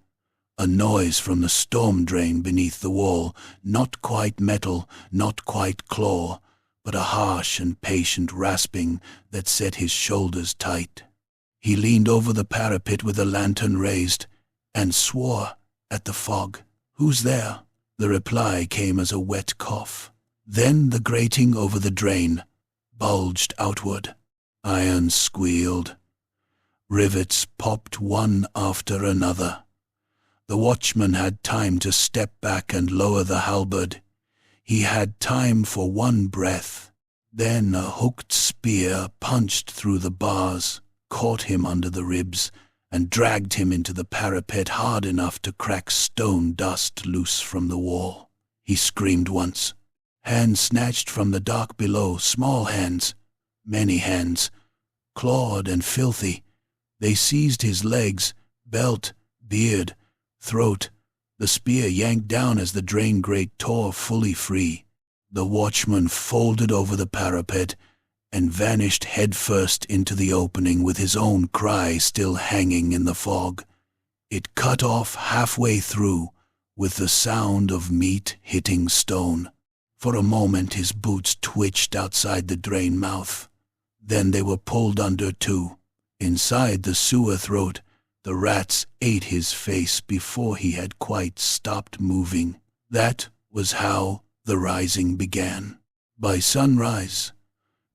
A noise from the storm drain beneath the wall, not quite metal, not quite claw, but a harsh and patient rasping that set his shoulders tight. He leaned over the parapet with the lantern raised, and swore at the fog. "Who's there?" The reply came as a wet cough. Then the grating over the drain bulged outward. Iron squealed. Rivets popped one after another. The watchman had time to step back and lower the halberd. He had time for one breath. Then a hooked spear punched through the bars, caught him under the ribs, and dragged him into the parapet hard enough to crack stone dust loose from the wall. He screamed once. Hands snatched from the dark below, small hands, many hands, clawed and filthy. They seized his legs, belt, beard, throat. The spear yanked down as the drain grate tore fully free. The watchman folded over the parapet and vanished headfirst into the opening with his own cry still hanging in the fog. It cut off halfway through with the sound of meat hitting stone. For a moment his boots twitched outside the drain mouth. Then they were pulled under too. Inside the sewer throat, the rats ate his face before he had quite stopped moving. That was how the rising began. By sunrise,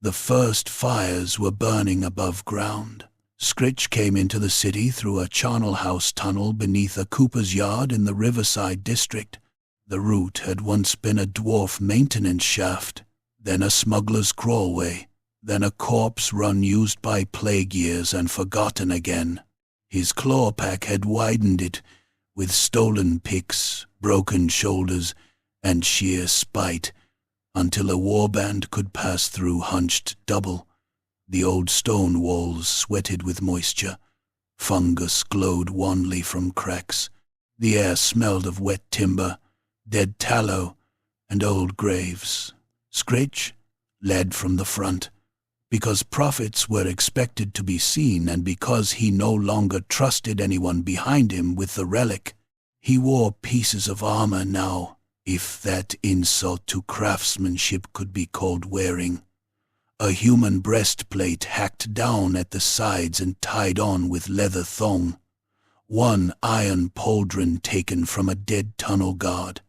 the first fires were burning above ground. Scritch came into the city through a charnel house tunnel beneath a cooper's yard in the Riverside district. The route had once been a dwarf maintenance shaft, then a smuggler's crawlway, then a corpse run used by plague years and forgotten again. His claw pack had widened it with stolen picks, broken shoulders, and sheer spite, until a warband could pass through hunched double. The old stone walls sweated with moisture. Fungus glowed wanly from cracks. The air smelled of wet timber, dead tallow, and old graves. Scritch led from the front, because prophets were expected to be seen and because he no longer trusted anyone behind him with the relic. He wore pieces of armor now, if that insult to craftsmanship could be called wearing. A human breastplate hacked down at the sides and tied on with leather thong. One iron pauldron taken from a dead tunnel guard.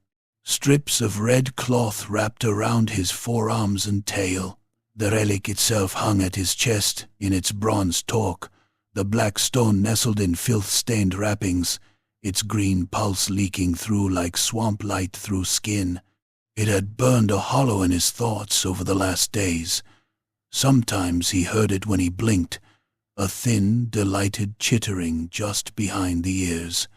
Strips of red cloth wrapped around his forearms and tail. The relic itself hung at his chest in its bronze torque, the black stone nestled in filth-stained wrappings, its green pulse leaking through like swamp light through skin. It had burned a hollow in his thoughts over the last days. Sometimes he heard it when he blinked, a thin, delighted chittering just behind the ears.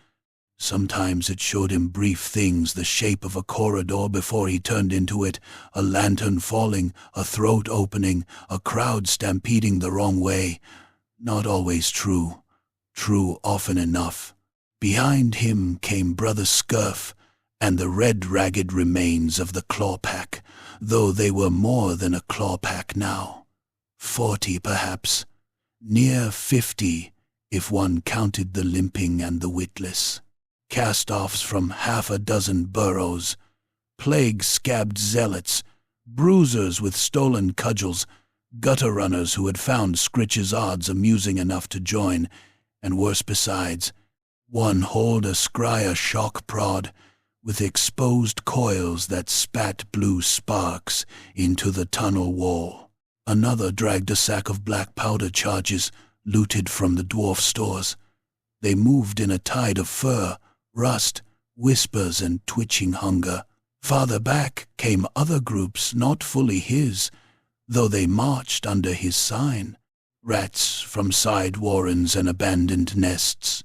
Sometimes it showed him brief things, the shape of a corridor before he turned into it, a lantern falling, a throat opening, a crowd stampeding the wrong way. Not always true. True often enough. Behind him came Brother Scurf and the red ragged remains of the claw pack, though they were more than a claw pack now. 40 perhaps. Near 50 if one counted the limping and the witless. Cast-offs from half a dozen burrows, plague-scabbed zealots, bruisers with stolen cudgels, gutter-runners who had found Scritch's odds amusing enough to join, and worse besides, one hauled a scryer shock prod with exposed coils that spat blue sparks into the tunnel wall. Another dragged a sack of black powder charges looted from the dwarf stores. They moved in a tide of fur, rust, whispers, and twitching hunger. Farther back came other groups not fully his, though they marched under his sign. Rats from side warrens and abandoned nests.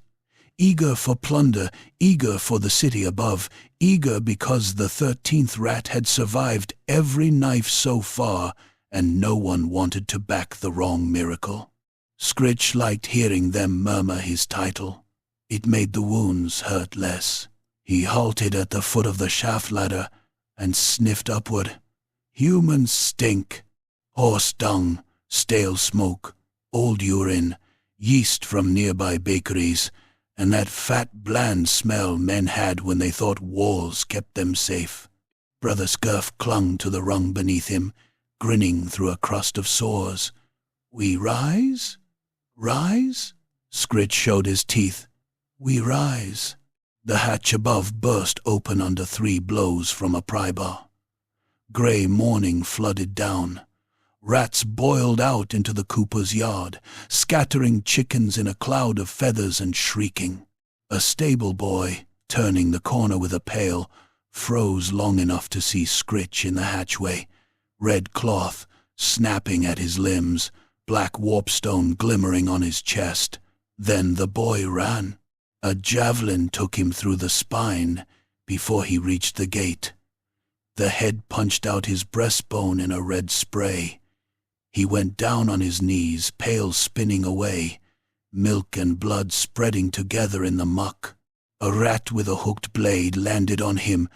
Eager for plunder, eager for the city above, eager because the 13th rat had survived every knife so far, and no one wanted to back the wrong miracle. Scritch liked hearing them murmur his title. It made the wounds hurt less. He halted at the foot of the shaft ladder and sniffed upward. Humans stink. Horse dung, stale smoke, old urine, yeast from nearby bakeries, and that fat, bland smell men had when they thought walls kept them safe. Brother Scurf clung to the rung beneath him, grinning through a crust of sores. We rise? Rise? Scritch showed his teeth. We rise. The hatch above burst open under 3 blows from a pry bar. Grey morning flooded down. Rats boiled out into the cooper's yard, scattering chickens in a cloud of feathers and shrieking. A stable boy, turning the corner with a pail, froze long enough to see Scritch in the hatchway, red cloth snapping at his limbs, black warpstone glimmering on his chest. Then the boy ran. A javelin took him through the spine before he reached the gate. The head punched out his breastbone in a red spray. He went down on his knees, pail spinning away, milk and blood spreading together in the muck. A rat with a hooked blade landed on him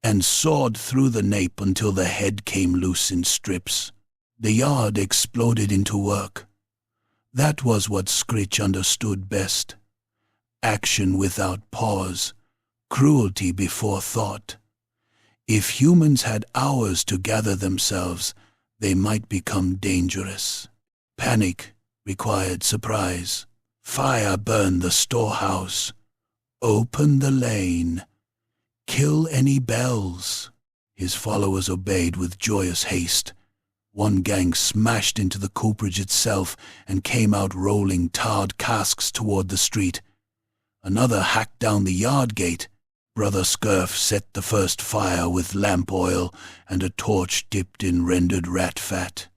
and sawed through the nape until the head came loose in strips. The yard exploded into work. That was what Scritch understood best. Action without pause, cruelty before thought. If humans had hours to gather themselves, they might become dangerous. Panic required surprise. Fire burned the storehouse. Open the lane. Kill any bells. His followers obeyed with joyous haste. One gang smashed into the cooperage itself and came out rolling tarred casks toward the street. Another hacked down the yard gate. Brother Scurf set the first fire with lamp oil and a torch dipped in rendered rat fat.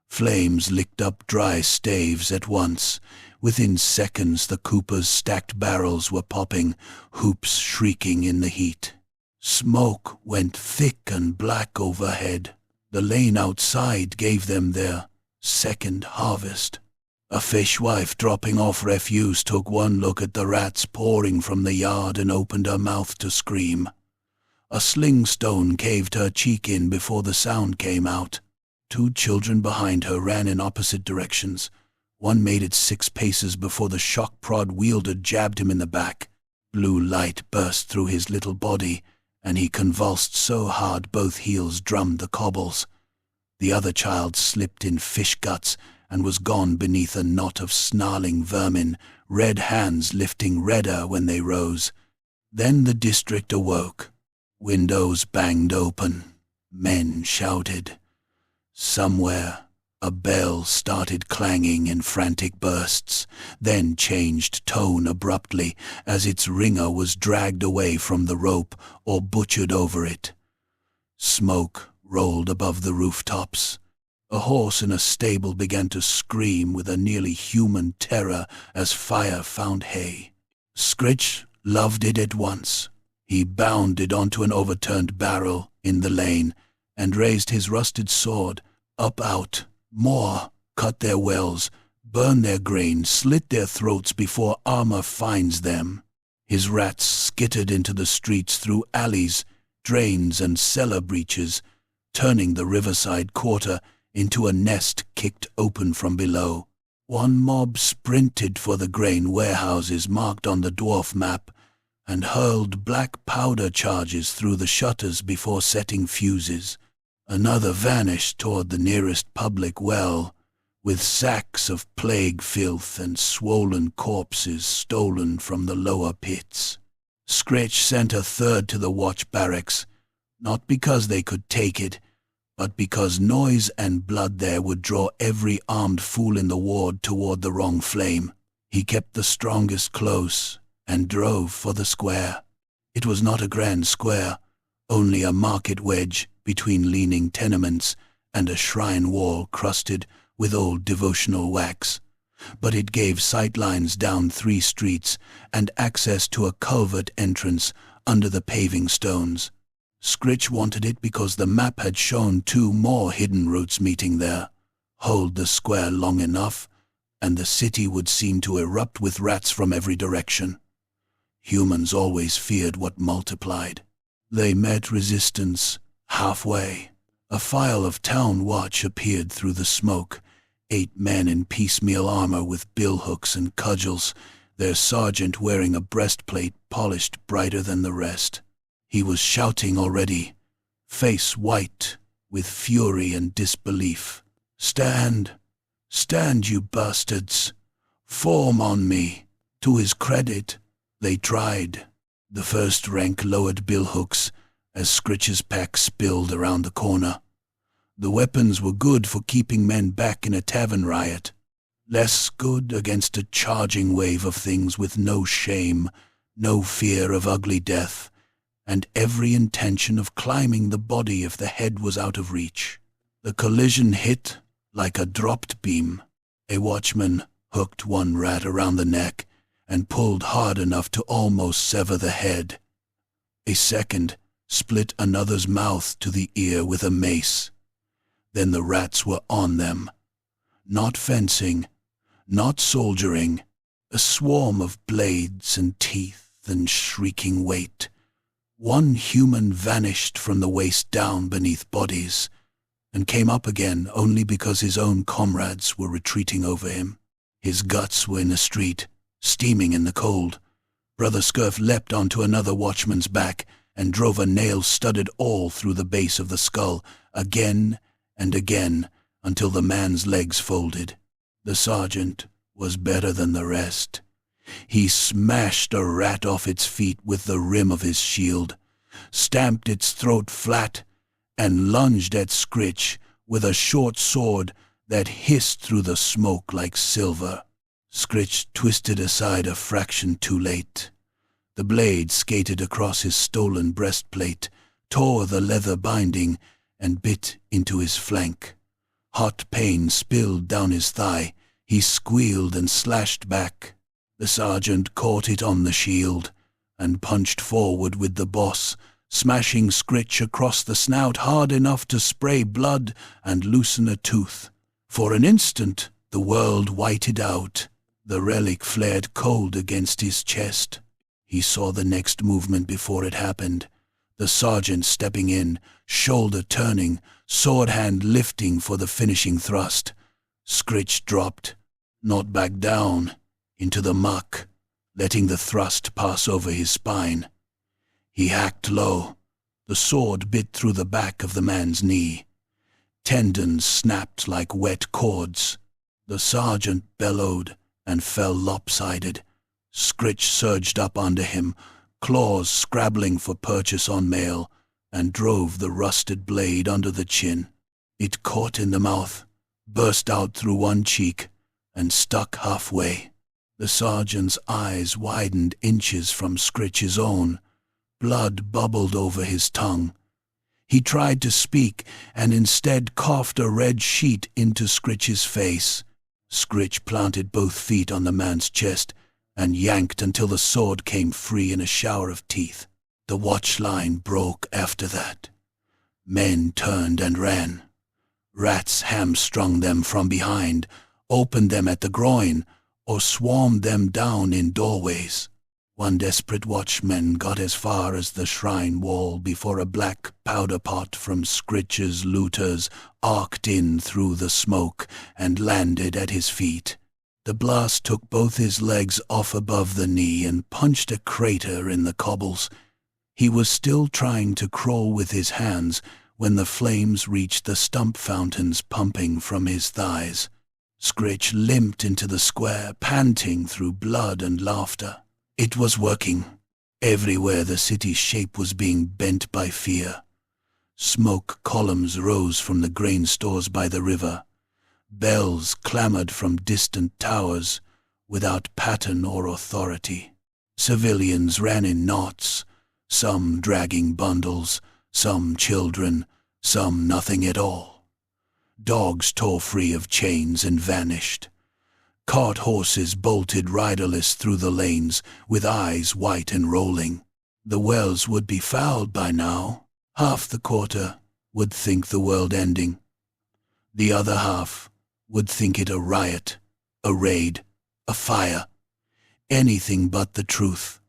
Flames licked up dry staves at once. Within seconds the coopers' stacked barrels were popping, hoops shrieking in the heat. Smoke went thick and black overhead. The lane outside gave them their second harvest. A fishwife dropping off refuse took one look at the rats pouring from the yard and opened her mouth to scream. A sling stone caved her cheek in before the sound came out. 2 children behind her ran in opposite directions. One made it 6 paces before the shock prod wielder jabbed him in the back. Blue light burst through his little body, and he convulsed so hard both heels drummed the cobbles. The other child slipped in fish guts and was gone beneath a knot of snarling vermin, red hands lifting redder when they rose. Then the district awoke. Windows banged open. Men shouted. Somewhere, a bell started clanging in frantic bursts, then changed tone abruptly as its ringer was dragged away from the rope or butchered over it. Smoke rolled above the rooftops. A horse in a stable began to scream with a nearly human terror as fire found hay. Scritch loved it at once. He bounded onto an overturned barrel in the lane and raised his rusted sword. Up out, more, cut their wells, burn their grain, slit their throats before armor finds them. His rats skittered into the streets through alleys, drains and cellar breaches, turning the riverside quarter into a nest kicked open from below. One mob sprinted for the grain warehouses marked on the dwarf map and hurled black powder charges through the shutters before setting fuses. Another vanished toward the nearest public well, with sacks of plague filth and swollen corpses stolen from the lower pits. Scritch sent a third to the watch barracks, not because they could take it, but because noise and blood there would draw every armed fool in the ward toward the wrong flame. He kept the strongest close and drove for the square. It was not a grand square, only a market wedge between leaning tenements and a shrine wall crusted with old devotional wax. But it gave sightlines down 3 streets and access to a culvert entrance under the paving stones. Scritch wanted it because the map had shown 2 more hidden routes meeting there. Hold the square long enough, and the city would seem to erupt with rats from every direction. Humans always feared what multiplied. They met resistance halfway. A file of town watch appeared through the smoke, 8 men in piecemeal armor with billhooks and cudgels, their sergeant wearing a breastplate polished brighter than the rest. He was shouting already, face white with fury and disbelief. "Stand! Stand, you bastards! Form on me!" To his credit, they tried. The first rank lowered billhooks as Scritch's pack spilled around the corner. The weapons were good for keeping men back in a tavern riot, less good against a charging wave of things with no shame, no fear of ugly death, and every intention of climbing the body if the head was out of reach. The collision hit like a dropped beam. A watchman hooked one rat around the neck and pulled hard enough to almost sever the head. A second split another's mouth to the ear with a mace. Then the rats were on them. Not fencing, not soldiering, a swarm of blades and teeth and shrieking weight. One human vanished from the waist down beneath bodies, and came up again only because his own comrades were retreating over him. His guts were in the street, steaming in the cold. Brother Scurf leapt onto another watchman's back and drove a nail-studded awl through the base of the skull again and again until the man's legs folded. The sergeant was better than the rest. He smashed a rat off its feet with the rim of his shield, stamped its throat flat, and lunged at Scritch with a short sword that hissed through the smoke like silver. Scritch twisted aside a fraction too late. The blade skated across his stolen breastplate, tore the leather binding, and bit into his flank. Hot pain spilled down his thigh. He squealed and slashed back. The sergeant caught it on the shield and punched forward with the boss, smashing Scritch across the snout hard enough to spray blood and loosen a tooth. For an instant, the world whited out. The relic flared cold against his chest. He saw the next movement before it happened. The sergeant stepping in, shoulder turning, sword hand lifting for the finishing thrust. Scritch dropped, not back down, into the muck, letting the thrust pass over his spine. He hacked low. The sword bit through the back of the man's knee. Tendons snapped like wet cords. The sergeant bellowed and fell lopsided. Scritch surged up under him, claws scrabbling for purchase on mail, and drove the rusted blade under the chin. It caught in the mouth, burst out through one cheek, and stuck halfway. The sergeant's eyes widened inches from Scritch's own. Blood bubbled over his tongue. He tried to speak, and instead coughed a red sheet into Scritch's face. Scritch planted both feet on the man's chest and yanked until the sword came free in a shower of teeth. The watch line broke after that. Men turned and ran. Rats hamstrung them from behind, opened them at the groin, or swarmed them down in doorways. One desperate watchman got as far as the shrine wall before a black powder pot from Scritch's looters arced in through the smoke and landed at his feet. The blast took both his legs off above the knee and punched a crater in the cobbles. He was still trying to crawl with his hands when the flames reached the stump fountains pumping from his thighs. Scritch limped into the square, panting through blood and laughter. It was working. Everywhere the city's shape was being bent by fear. Smoke columns rose from the grain stores by the river. Bells clamored from distant towers, without pattern or authority. Civilians ran in knots, some dragging bundles, some children, some nothing at all. Dogs tore free of chains and vanished. Cart horses bolted riderless through the lanes, with eyes white and rolling. The wells would be fouled by now. Half the quarter would think the world ending. The other half would think it a riot, a raid, a fire, anything but the truth.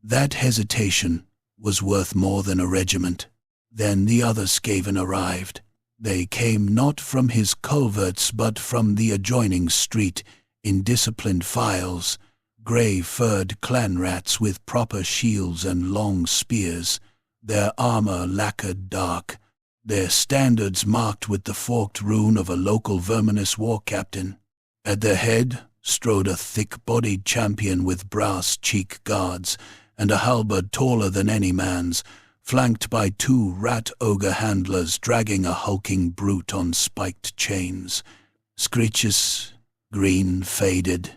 That hesitation was worth more than a regiment. Then the other Skaven arrived. They came not from his culverts but from the adjoining street, in disciplined files, grey-furred clan rats with proper shields and long spears, their armour lacquered dark, their standards marked with the forked rune of a local verminous war captain. At their head strode a thick-bodied champion with brass cheek guards and a halberd taller than any man's, flanked by two rat-ogre handlers dragging a hulking brute on spiked chains. Screeches green faded.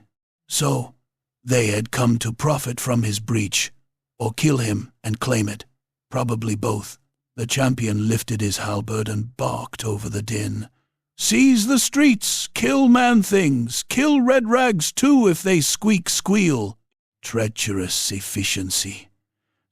So, They had come to profit from his breach, or kill him and claim it. Probably both. The champion lifted his halberd and barked over the din. "Seize the streets! Kill man-things! Kill red rags too if they squeal!" Treacherous efficiency.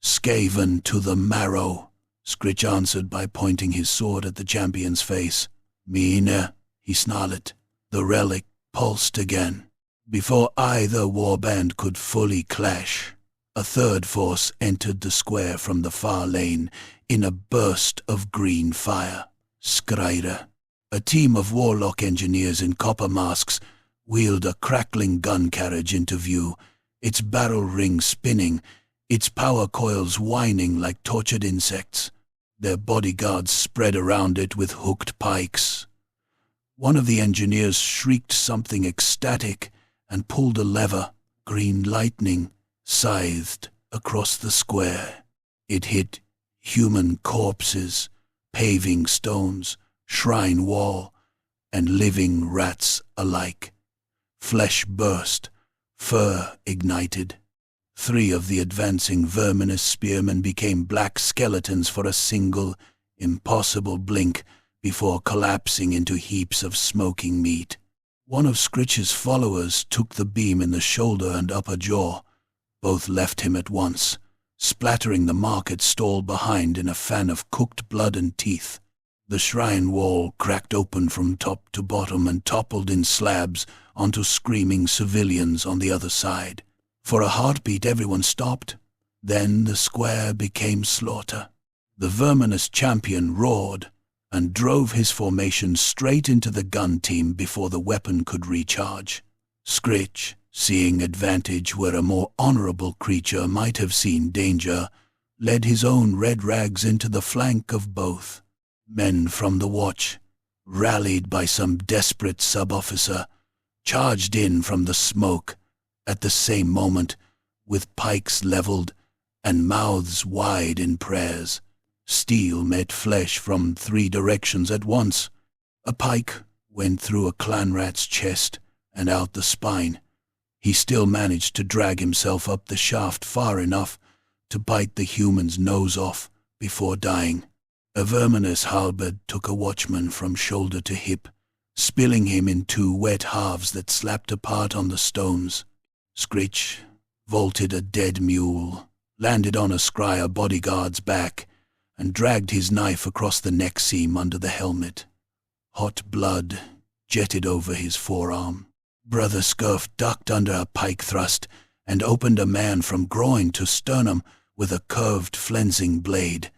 "Skaven to the marrow," Scritch answered by pointing his sword at the champion's face. "Mine," he snarled. The relic pulsed again. Before either warband could fully clash, a third force entered the square from the far lane in a burst of green fire. Skryre, a team of warlock engineers in copper masks, wheeled a crackling gun carriage into view, its barrel ring spinning, its power coils whining like tortured insects. Their bodyguards spread around it with hooked pikes. One of the engineers shrieked something ecstatic and pulled a lever. Green lightning scythed across the square. It hit human corpses, paving stones, shrine wall, and living rats alike. Flesh burst, fur ignited. 3 of the advancing verminous spearmen became black skeletons for a single, impossible blink before collapsing into heaps of smoking meat. One of Scritch's followers took the beam in the shoulder and upper jaw. Both left him at once, splattering the market stall behind in a fan of cooked blood and teeth. The shrine wall cracked open from top to bottom and toppled in slabs onto screaming civilians on the other side. For a heartbeat everyone stopped. Then the square became slaughter. The verminous champion roared and drove his formation straight into the gun team before the weapon could recharge. Scritch, seeing advantage where a more honorable creature might have seen danger, led his own red rags into the flank of both. Men from the watch, rallied by some desperate sub-officer, charged in from the smoke at the same moment, with pikes leveled and mouths wide in prayers. Steel met flesh from 3 directions at once. A pike went through a clan rat's chest and out the spine. He still managed to drag himself up the shaft far enough to bite the human's nose off before dying. A verminous halberd took a watchman from shoulder to hip, spilling him in 2 wet halves that slapped apart on the stones. Scritch vaulted a dead mule, landed on a Skryre bodyguard's back, and dragged his knife across the neck seam under the helmet. Hot blood jetted over his forearm. Brother Scurf ducked under a pike thrust and opened a man from groin to sternum with a curved flensing blade.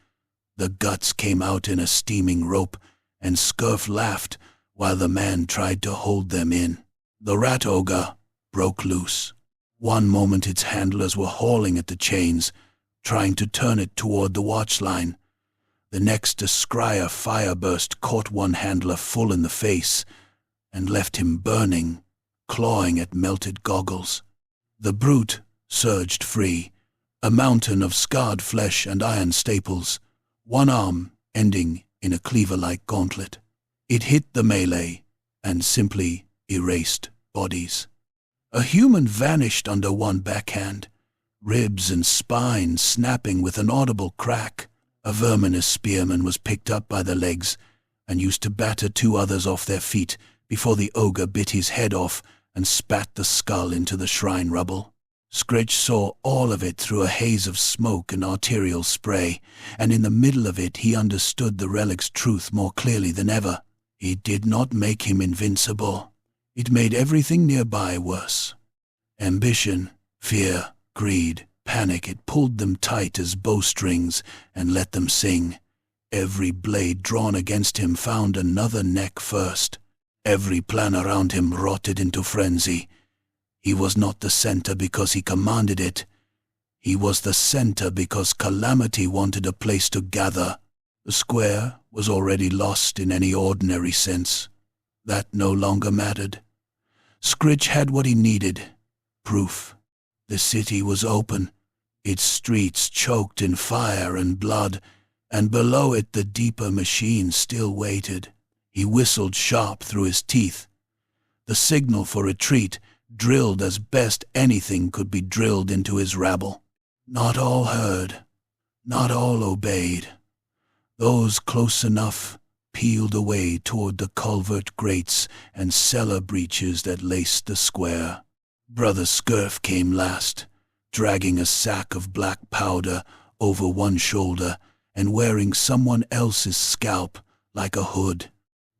The guts came out in a steaming rope, and Scurf laughed while the man tried to hold them in. The rat ogre broke loose. One moment its handlers were hauling at the chains, trying to turn it toward the watchline. The next, a Skryre fireburst caught one handler full in the face and left him burning, clawing at melted goggles. The brute surged free, a mountain of scarred flesh and iron staples, one arm ending in a cleaver-like gauntlet. It hit the melee and simply erased bodies. A human vanished under one backhand, ribs and spine snapping with an audible crack. A verminous spearman was picked up by the legs and used to batter 2 others off their feet before the ogre bit his head off and spat the skull into the shrine rubble. Scritch saw all of it through a haze of smoke and arterial spray, and in the middle of it he understood the relic's truth more clearly than ever. It did not make him invincible. It made everything nearby worse. Ambition, fear, greed, panic, it pulled them tight as bowstrings and let them sing. Every blade drawn against him found another neck first. Every plan around him rotted into frenzy. He was not the center because he commanded it. He was the center because calamity wanted a place to gather. The square was already lost in any ordinary sense. That no longer mattered. Scritch had what he needed. Proof. The city was open, its streets choked in fire and blood, and below it the deeper machine still waited. He whistled sharp through his teeth. The signal for retreat, drilled as best anything could be drilled into his rabble. Not all heard, not all obeyed. Those close enough peeled away toward the culvert grates and cellar breaches that laced the square. Brother Scurf came last, dragging a sack of black powder over one shoulder and wearing someone else's scalp like a hood.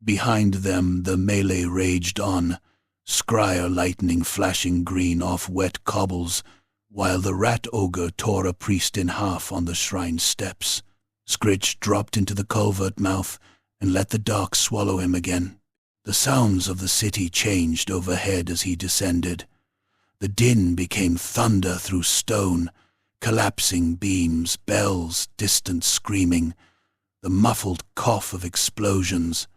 Behind them the melee raged on, scryer lightning flashing green off wet cobbles, while the rat ogre tore a priest in half on the shrine steps. Scritch dropped into the culvert mouth and let the dark swallow him again. The sounds of the city changed overhead as he descended. The din became thunder through stone, collapsing beams, bells, distant screaming, the muffled cough of explosions.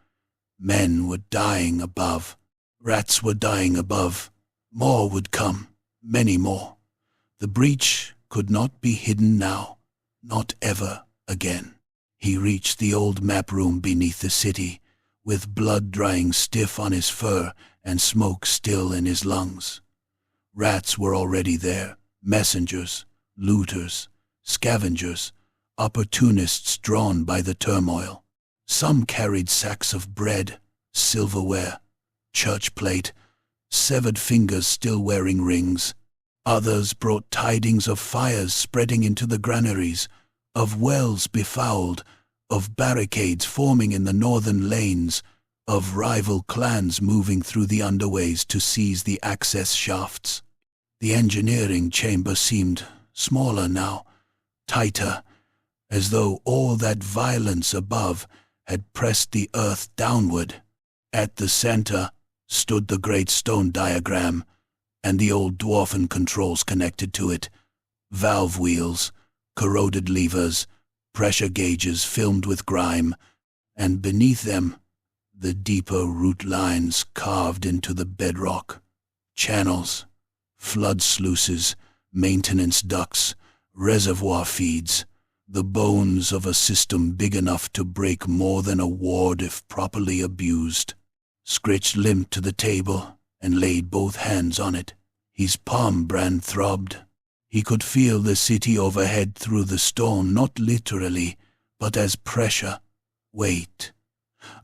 Men were dying above. Rats were dying above. More would come, many more. The breach could not be hidden now, not ever again. He reached the old map room beneath the city, with blood drying stiff on his fur and smoke still in his lungs. Rats were already there, messengers, looters, scavengers, opportunists drawn by the turmoil. Some carried sacks of bread, silverware, church plate, severed fingers still wearing rings. Others brought tidings of fires spreading into the granaries, of wells befouled, of barricades forming in the northern lanes, of rival clans moving through the underways to seize the access shafts. The engineering chamber seemed smaller now, tighter, as though all that violence above had pressed the earth downward. At the center stood the great stone diagram, and the old dwarfen controls connected to it, valve wheels, corroded levers, pressure gauges filmed with grime, and beneath them, the deeper root lines carved into the bedrock. Channels, flood sluices, maintenance ducts, reservoir feeds, the bones of a system big enough to break more than a ward if properly abused. Scritch limped to the table and laid both hands on it. His palm brand throbbed. He could feel the city overhead through the stone, not literally, but as pressure, weight.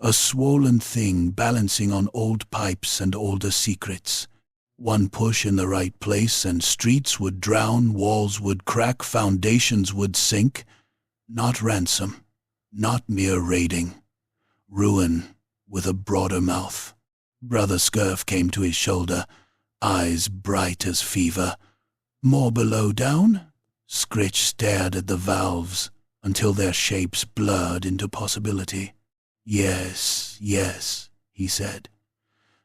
A swollen thing balancing on old pipes and older secrets. One push in the right place and streets would drown, walls would crack, foundations would sink. Not ransom, not mere raiding. Ruin with a broader mouth. Brother Scurf came to his shoulder, eyes bright as fever. More below down? Scritch stared at the valves until their shapes blurred into possibility. Yes, yes, he said.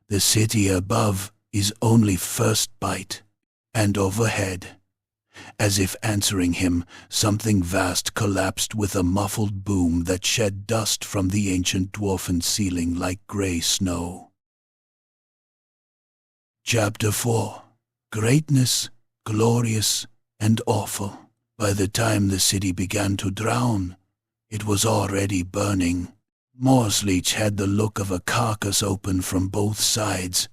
The city above is only first bite, and overhead. As if answering him, something vast collapsed with a muffled boom that shed dust from the ancient dwarfen ceiling like grey snow. Chapter 4. Greatness, glorious, and awful. By the time the city began to drown, it was already burning. Morsleach had the look of a carcass open from both sides.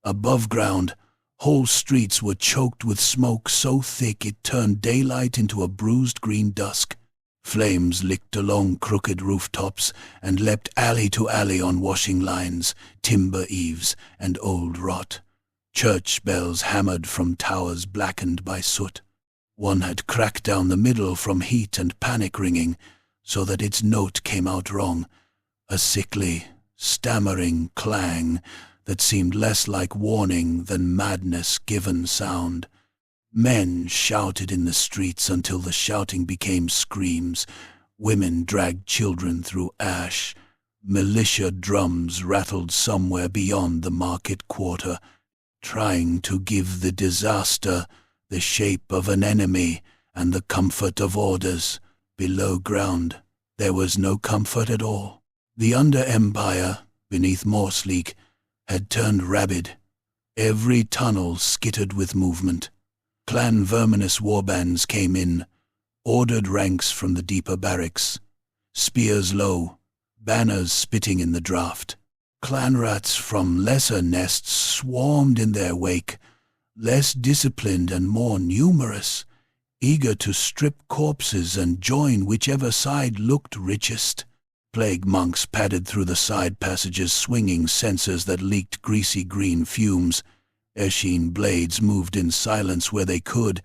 Above ground, whole streets were choked with smoke so thick it turned daylight into a bruised green dusk. Flames licked along crooked rooftops and leapt alley to alley on washing lines, timber eaves, and old rot. Church bells hammered from towers blackened by soot. One had cracked down the middle from heat and panic ringing, so that its note came out wrong, a sickly, stammering clang that seemed less like warning than madness-given sound. Men shouted in the streets until the shouting became screams. Women dragged children through ash. Militia drums rattled somewhere beyond the market quarter, trying to give the disaster the shape of an enemy and the comfort of orders. Below ground, there was no comfort at all. The under-empire, beneath Morsleek, had turned rabid. Every tunnel skittered with movement. Clan verminous warbands came in, ordered ranks from the deeper barracks, spears low, banners spitting in the draught. Clan rats from lesser nests swarmed in their wake, less disciplined and more numerous, eager to strip corpses and join whichever side looked richest. Plague monks padded through the side passages swinging censers that leaked greasy green fumes. Esheen blades moved in silence where they could,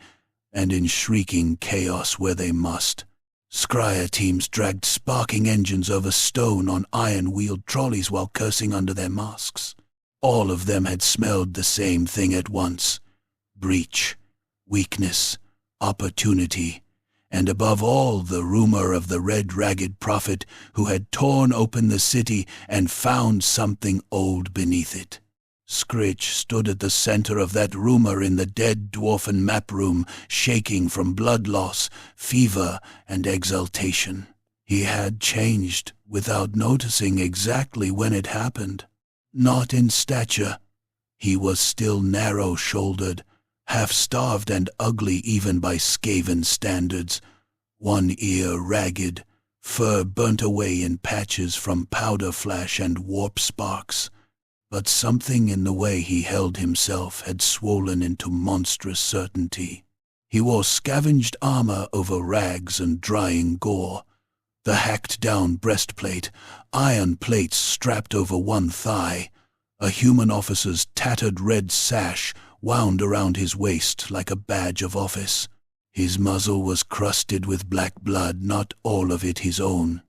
and in shrieking chaos where they must. Scryer teams dragged sparking engines over stone on iron-wheeled trolleys while cursing under their masks. All of them had smelled the same thing at once: breach, weakness, opportunity, and above all the rumor of the red ragged prophet who had torn open the city and found something old beneath it. Scritch stood at the center of that rumor in the dead dwarfen map room, shaking from blood loss, fever, and exultation. He had changed without noticing exactly when it happened. Not in stature. He was still narrow-shouldered, half-starved and ugly even by Skaven standards, one ear ragged, fur burnt away in patches from powder flash and warp sparks. But something in the way he held himself had swollen into monstrous certainty. He wore scavenged armor over rags and drying gore, the hacked-down breastplate, iron plates strapped over one thigh, a human officer's tattered red sash wound around his waist like a badge of office. His muzzle was crusted with black blood, not all of it his own.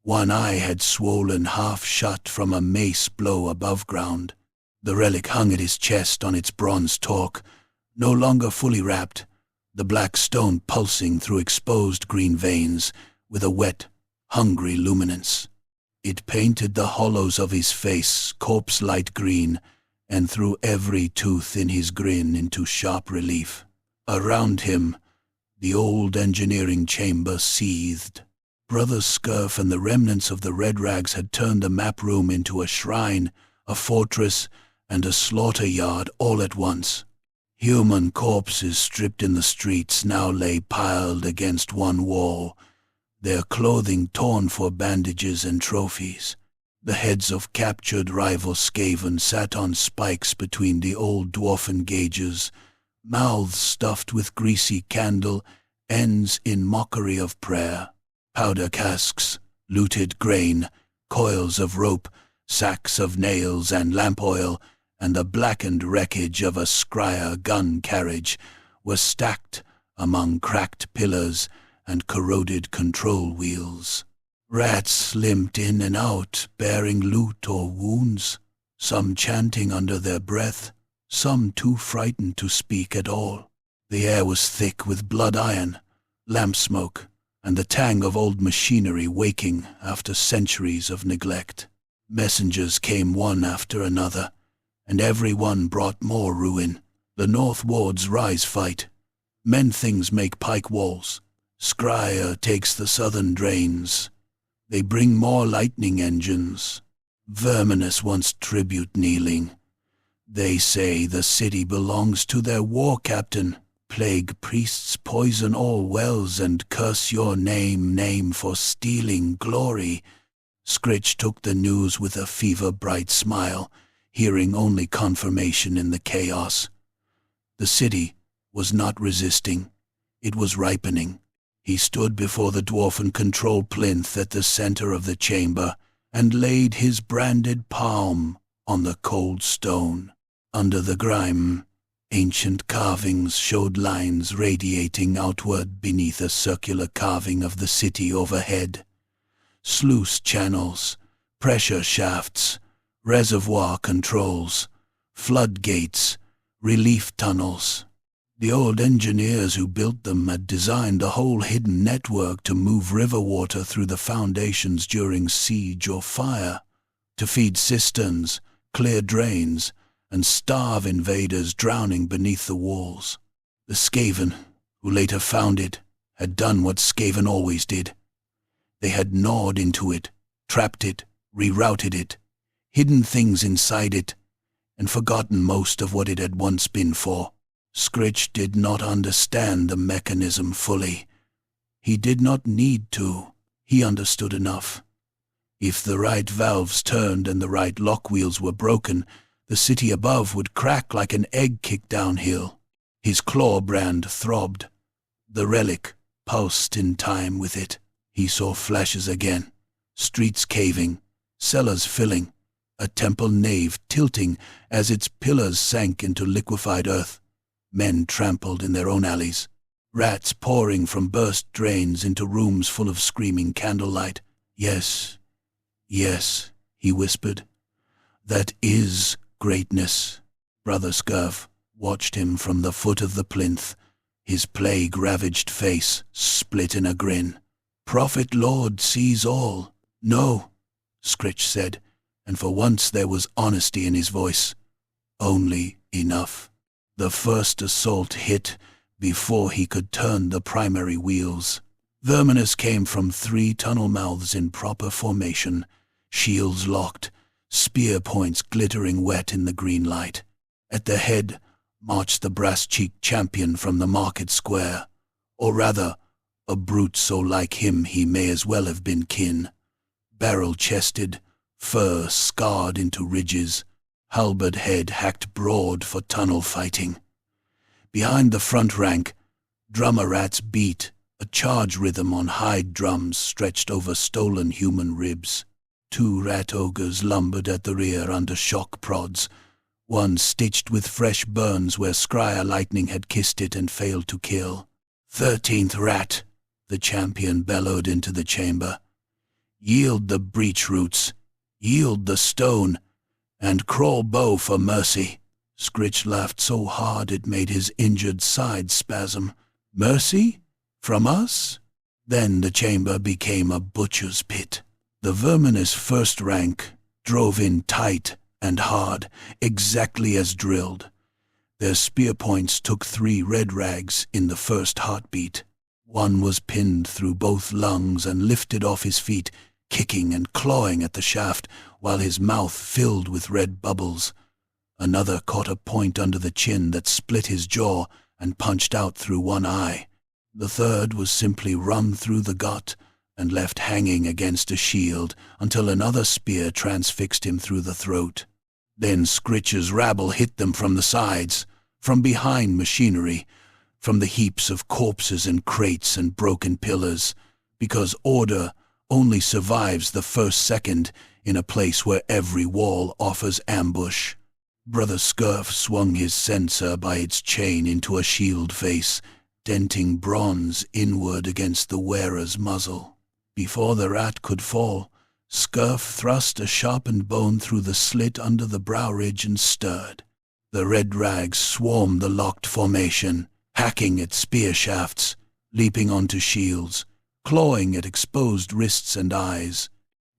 One eye had swollen half shut from a mace blow above ground. The relic hung at his chest on its bronze torque, no longer fully wrapped, the black stone pulsing through exposed green veins with a wet, hungry luminance. It painted the hollows of his face corpse light green, and threw every tooth in his grin into sharp relief. Around him, the old engineering chamber seethed. Brother Scurf and the remnants of the Red Rags had turned the map room into a shrine, a fortress, and a slaughter yard all at once. Human corpses stripped in the streets now lay piled against one wall, their clothing torn for bandages and trophies. The heads of captured rival Skaven sat on spikes between the old dwarfen gauges, mouths stuffed with greasy candle, ends in mockery of prayer. Powder casks, looted grain, coils of rope, sacks of nails and lamp oil, and the blackened wreckage of a scryer gun carriage were stacked among cracked pillars and corroded control wheels. Rats limped in and out, bearing loot or wounds, some chanting under their breath, some too frightened to speak at all. The air was thick with blood iron, lamp smoke, and the tang of old machinery waking after centuries of neglect. Messengers came one after another, and every one brought more ruin. The North Ward's rise fight. Men things make pike walls. Scryer takes the southern drains. They bring more lightning engines. Verminous wants tribute kneeling. They say the city belongs to their war captain. Plague priests poison all wells and curse your name for stealing glory. Scritch took the news with a fever-bright smile, hearing only confirmation in the chaos. The city was not resisting. It was ripening. He stood before the dwarfen control plinth at the center of the chamber and laid his branded palm on the cold stone. Under the grime, ancient carvings showed lines radiating outward beneath a circular carving of the city overhead. Sluice channels, pressure shafts, reservoir controls, floodgates, relief tunnels. The old engineers who built them had designed a whole hidden network to move river water through the foundations during siege or fire, to feed cisterns, clear drains, and starve invaders drowning beneath the walls. The Skaven, who later found it, had done what Skaven always did. They had gnawed into it, trapped it, rerouted it, hidden things inside it, and forgotten most of what it had once been for. Scritch did not understand the mechanism fully. He did not need to. He understood enough. If the right valves turned and the right lock wheels were broken, the city above would crack like an egg kicked downhill. His claw brand throbbed. The relic pulsed in time with it. He saw flashes again. Streets caving, cellars filling, a temple nave tilting as its pillars sank into liquefied earth. Men trampled in their own alleys. Rats pouring from burst drains into rooms full of screaming candlelight. Yes, yes, he whispered. That is greatness. Brother Scurf watched him from the foot of the plinth, his plague-ravaged face split in a grin. Prophet Lord sees all. No, Scritch said, and for once there was honesty in his voice. Only enough. The first assault hit before he could turn the primary wheels. Verminous came from 3 tunnel mouths in proper formation, shields locked, spear points glittering wet in the green light. At the head marched the brass-cheeked champion from the market square, or rather, a brute so like him he may as well have been kin. Barrel-chested, fur scarred into ridges, halberd head hacked broad for tunnel fighting. Behind the front rank, drummer rats beat, a charge rhythm on hide drums stretched over stolen human ribs. 2 rat ogres lumbered at the rear under shock prods, one stitched with fresh burns where scryer lightning had kissed it and failed to kill. 13th rat, the champion bellowed into the chamber. Yield the breach roots, yield the stone, and crawl bow for mercy. Scritch laughed so hard it made his injured side spasm. Mercy? From us? Then the chamber became a butcher's pit. The verminous first rank drove in tight and hard, exactly as drilled. Their spear points took 3 red rags in the first heartbeat. One was pinned through both lungs and lifted off his feet, kicking and clawing at the shaft while his mouth filled with red bubbles. Another caught a point under the chin that split his jaw and punched out through one eye. The third was simply run through the gut and left hanging against a shield until another spear transfixed him through the throat. Then Scritch's rabble hit them from the sides, from behind machinery, from the heaps of corpses and crates and broken pillars, because order only survives the first second in a place where every wall offers ambush. Brother Scurf swung his censer by its chain into a shield face, denting bronze inward against the wearer's muzzle. Before the rat could fall, Scurf thrust a sharpened bone through the slit under the brow ridge and stirred. The red rags swarmed the locked formation, hacking at spear shafts, leaping onto shields, clawing at exposed wrists and eyes.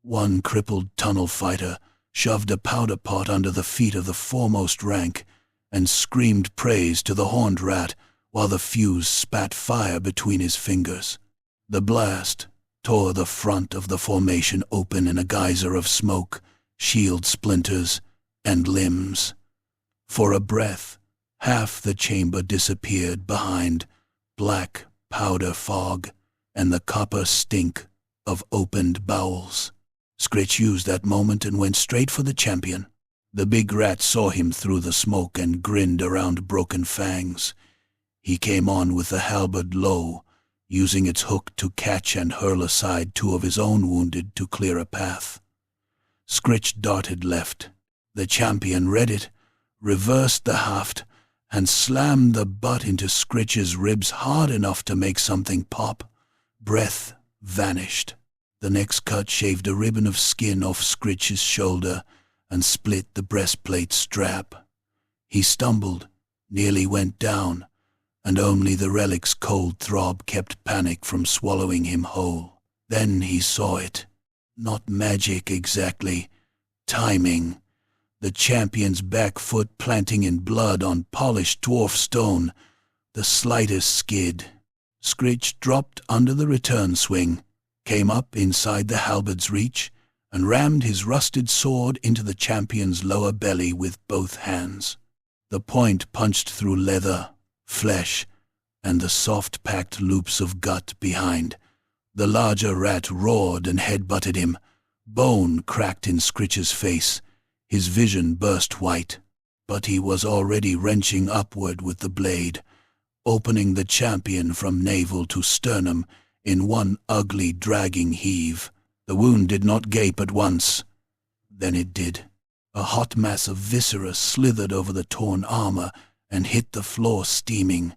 One crippled tunnel fighter shoved a powder pot under the feet of the foremost rank and screamed praise to the horned rat while the fuse spat fire between his fingers. The blast tore the front of the formation open in a geyser of smoke, shield splinters, and limbs. For a breath, half the chamber disappeared behind black powder fog and the copper stink of opened bowels. Scritch used that moment and went straight for the champion. The big rat saw him through the smoke and grinned around broken fangs. He came on with the halberd low, using its hook to catch and hurl aside 2 of his own wounded to clear a path. Scritch darted left. The champion read it, reversed the haft, and slammed the butt into Scritch's ribs hard enough to make something pop. Breath vanished. The next cut shaved a ribbon of skin off Scritch's shoulder and split the breastplate strap. He stumbled, nearly went down, and only the relic's cold throb kept panic from swallowing him whole. Then he saw it. Not magic exactly. Timing. The champion's back foot planting in blood on polished dwarf stone. The slightest skid. Scritch dropped under the return swing, came up inside the halberd's reach, and rammed his rusted sword into the champion's lower belly with both hands. The point punched through leather, flesh, and the soft-packed loops of gut behind. The larger rat roared and head-butted him, Bone cracked in Scritch's face. His vision burst white, but he was already wrenching upward with the blade, opening the champion from navel to sternum in one ugly, dragging heave. The wound did not gape at once. Then it did. A hot mass of viscera slithered over the torn armor and hit the floor steaming.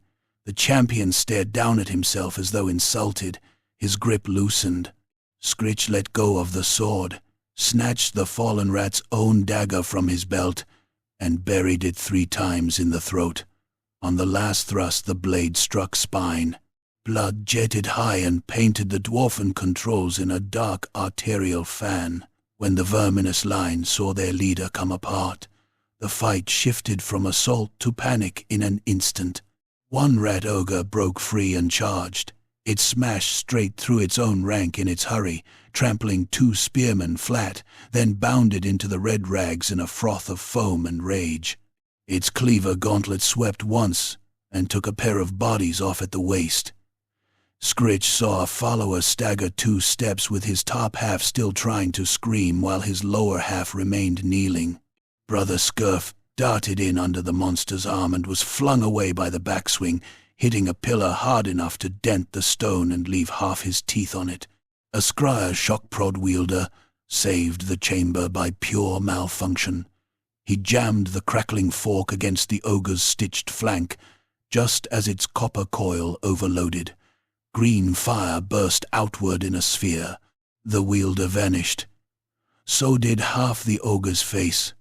The champion stared down at himself as though insulted. His grip loosened. Scritch let go of the sword, snatched the fallen rat's own dagger from his belt, and buried it 3 times in the throat. On the last thrust the blade struck spine. Blood jetted high and painted the dwarfen controls in a dark arterial fan. When the verminous line saw their leader come apart, the fight shifted from assault to panic in an instant. One rat ogre broke free and charged. It smashed straight through its own rank in its hurry, trampling 2 spearmen flat, then bounded into the red rags in a froth of foam and rage. Its cleaver gauntlet swept once and took a pair of bodies off at the waist. Scritch saw a follower stagger 2 steps with his top half still trying to scream while his lower half remained kneeling. Brother Scurf darted in under the monster's arm and was flung away by the backswing, hitting a pillar hard enough to dent the stone and leave half his teeth on it. A scryer shock-prod wielder saved the chamber by pure malfunction. He jammed the crackling fork against the ogre's stitched flank, just as its copper coil overloaded. Green fire burst outward in a sphere. The wielder vanished. So did half the ogre's face.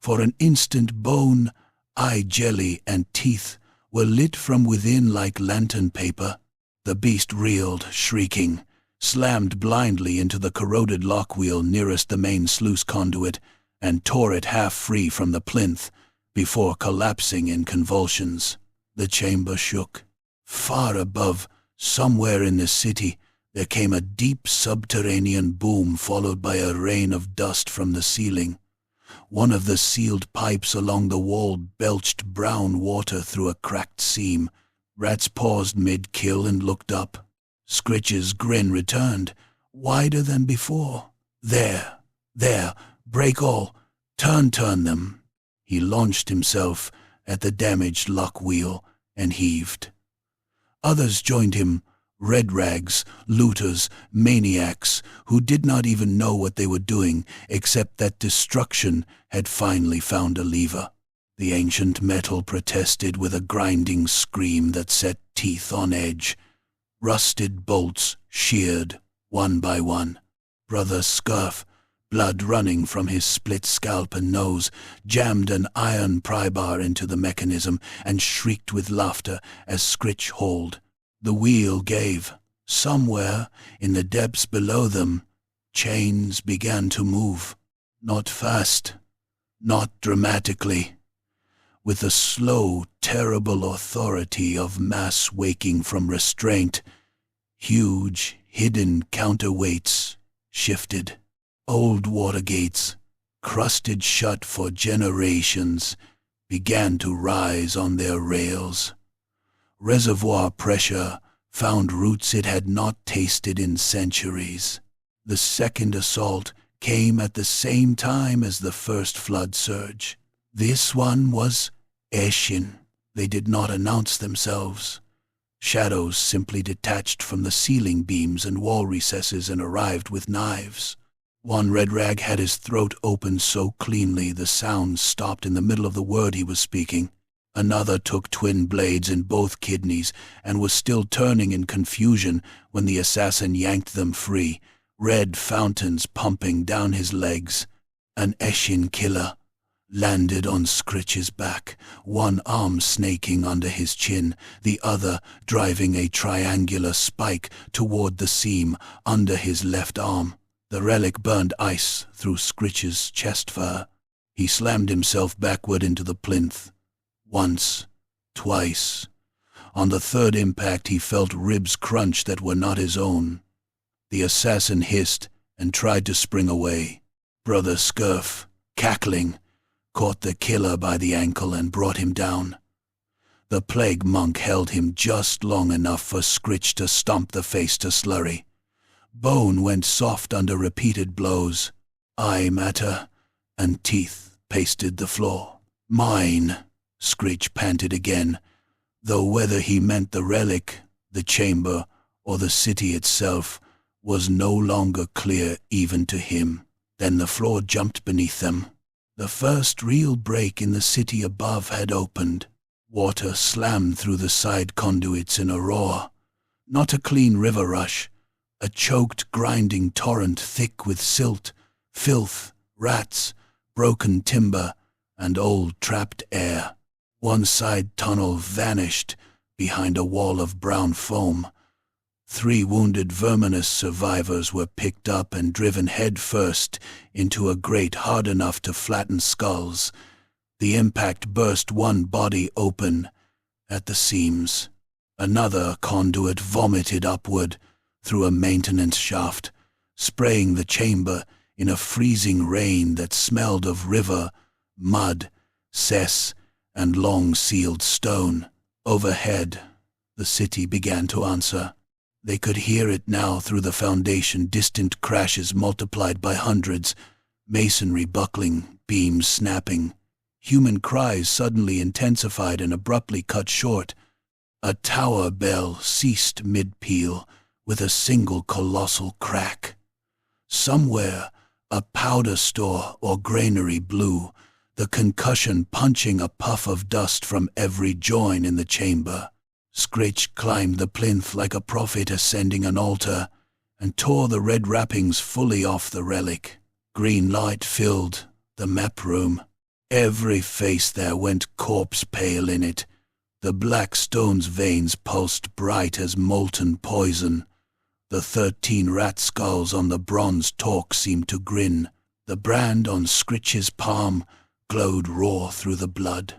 For an instant bone, eye jelly, and teeth were lit from within like lantern paper. The beast reeled, shrieking, slammed blindly into the corroded lockwheel nearest the main sluice conduit, and tore it half free from the plinth before collapsing in convulsions. The chamber shook. Far above, somewhere in the city, there came a deep subterranean boom followed by a rain of dust from the ceiling. One of the sealed pipes along the wall belched brown water through a cracked seam. Rats paused mid-kill and looked up. Scritch's grin returned, wider than before. There, break all, turn them. He launched himself at the damaged lock wheel and heaved. Others joined him, red rags, looters, maniacs, who did not even know what they were doing except that destruction had finally found a lever. The ancient metal protested with a grinding scream that set teeth on edge. Rusted bolts sheared, one by one. Brother Scurf, blood running from his split scalp and nose, jammed an iron pry-bar into the mechanism and shrieked with laughter as Scritch hauled. The wheel gave. Somewhere, in the depths below them, chains began to move. Not fast, not dramatically. With the slow, terrible authority of mass waking from restraint, huge, hidden counterweights shifted. Old water gates, crusted shut for generations, began to rise on their rails. Reservoir pressure found roots it had not tasted in centuries. The second assault came at the same time as the first flood surge. This one was Eshin. They did not announce themselves. Shadows simply detached from the ceiling beams and wall recesses and arrived with knives. One red rag had his throat opened so cleanly the sound stopped in the middle of the word he was speaking. Another took twin blades in both kidneys and was still turning in confusion when the assassin yanked them free, red fountains pumping down his legs. An Eshin killer landed on Scritch's back, one arm snaking under his chin, the other driving a triangular spike toward the seam under his left arm. The relic burned ice through Scritch's chest fur. He slammed himself backward into the plinth. Once, twice. On the third impact he felt ribs crunch that were not his own. The assassin hissed and tried to spring away. Brother Scurf, cackling, caught the killer by the ankle and brought him down. The plague monk held him just long enough for Scritch to stomp the face to slurry. Bone went soft under repeated blows. Eye matter and teeth pasted the floor. Mine, Screech panted again, though whether he meant the relic, the chamber, or the city itself was no longer clear even to him. Then the floor jumped beneath them. The first real break in the city above had opened. Water slammed through the side conduits in a roar. Not a clean river rush, a choked, grinding torrent thick with silt, filth, rats, broken timber, and old trapped air. One side tunnel vanished behind a wall of brown foam. 3 wounded verminous survivors were picked up and driven headfirst into a grate hard enough to flatten skulls. The impact burst one body open at the seams. Another conduit vomited upward through a maintenance shaft, spraying the chamber in a freezing rain that smelled of river, mud, cess, and long-sealed stone. Overhead, the city began to answer. They could hear it now through the foundation, distant crashes multiplied by hundreds, masonry buckling, beams snapping. Human cries suddenly intensified and abruptly cut short. A tower bell ceased mid-peal with a single colossal crack. Somewhere, a powder store or granary blew, the concussion punching a puff of dust from every join in the chamber. Screech climbed the plinth like a prophet ascending an altar and tore the red wrappings fully off the relic. Green light filled the map room. Every face there went corpse-pale in it. The black stone's veins pulsed bright as molten poison. The 13 rat skulls on the bronze torque seemed to grin. The brand on Screech's palm glowed raw through the blood.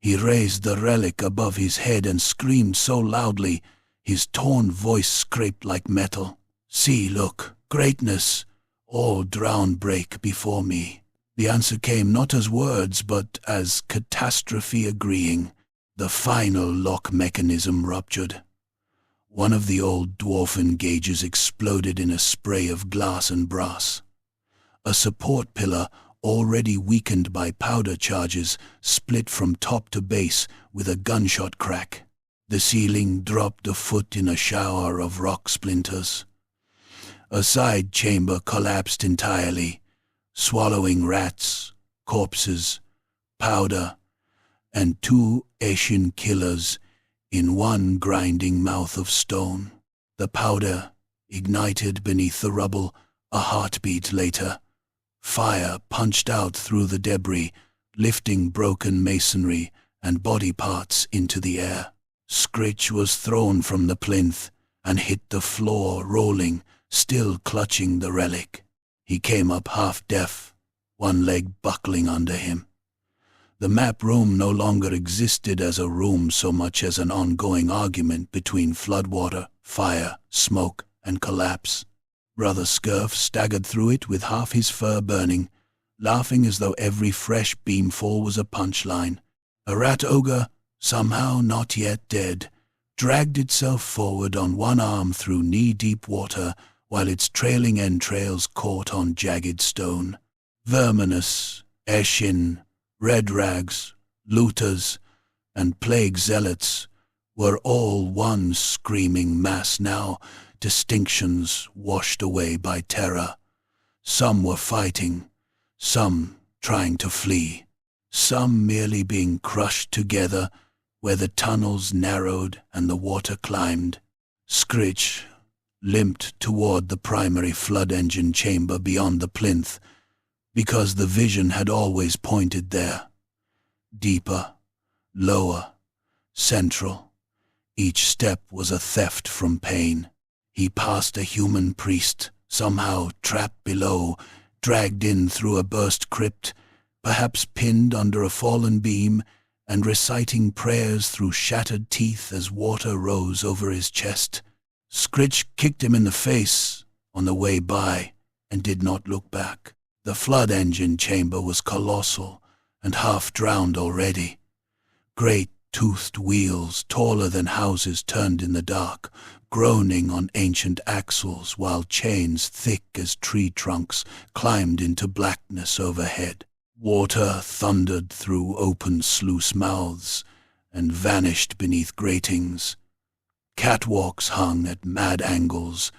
He raised the relic above his head and screamed so loudly, his torn voice scraped like metal. See, look, greatness, all drown break before me. The answer came not as words, but as catastrophe agreeing. The final lock mechanism ruptured. One of the old dwarfen gauges exploded in a spray of glass and brass. A support pillar, already weakened by powder charges, split from top to base with a gunshot crack. The ceiling dropped a foot in a shower of rock splinters. A side chamber collapsed entirely, swallowing rats, corpses, powder, and 2 Asian killers in one grinding mouth of stone. The powder ignited beneath the rubble a heartbeat later. Fire punched out through the debris, lifting broken masonry and body parts into the air. Screech was thrown from the plinth and hit the floor, rolling, still clutching the relic. He came up half-deaf, one leg buckling under him. The map room no longer existed as a room so much as an ongoing argument between floodwater, fire, smoke, and collapse. Brother Scurf staggered through it with half his fur burning, laughing as though every fresh beamfall was a punchline. A rat ogre, somehow not yet dead, dragged itself forward on one arm through knee-deep water while its trailing entrails caught on jagged stone. Verminous, Eshin, red rags, looters, and plague zealots were all one screaming mass now, distinctions washed away by terror. Some were fighting, some trying to flee, some merely being crushed together where the tunnels narrowed and the water climbed. Screech limped toward the primary flood engine chamber beyond the plinth, because the vision had always pointed there. Deeper, lower, central. Each step was a theft from pain. He passed a human priest, somehow trapped below, dragged in through a burst crypt, perhaps pinned under a fallen beam, and reciting prayers through shattered teeth as water rose over his chest. Screech kicked him in the face on the way by and did not look back. The flood engine chamber was colossal and half drowned already. Great Toothed wheels, taller than houses, turned in the dark, groaning on ancient axles, while chains thick as tree trunks climbed into blackness overhead. Water thundered through open sluice mouths and vanished beneath gratings. Catwalks hung at mad angles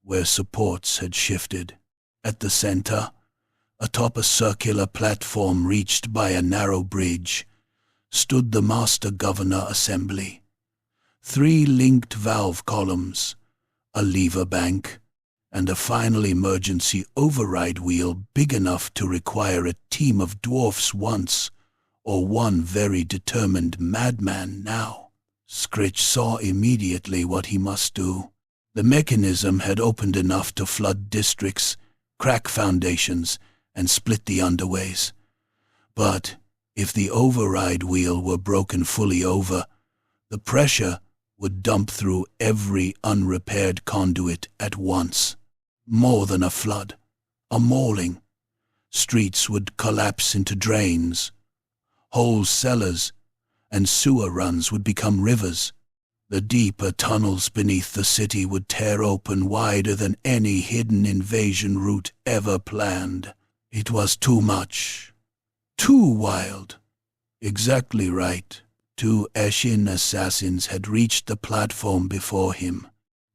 where supports had shifted. At the center, atop a circular platform reached by a narrow bridge, stood the Master Governor Assembly. 3 linked valve columns, a lever bank, and a final emergency override wheel big enough to require a team of dwarfs once, or one very determined madman now. Scritch saw immediately what he must do. The mechanism had opened enough to flood districts, crack foundations, and split the underways. But if the override wheel were broken fully over, the pressure would dump through every unrepaired conduit at once. More than a flood, a mauling. Streets would collapse into drains. Whole cellars and sewer runs would become rivers. The deeper tunnels beneath the city would tear open wider than any hidden invasion route ever planned. It was too much. Too wild. Exactly right. 2 Eshin assassins had reached the platform before him.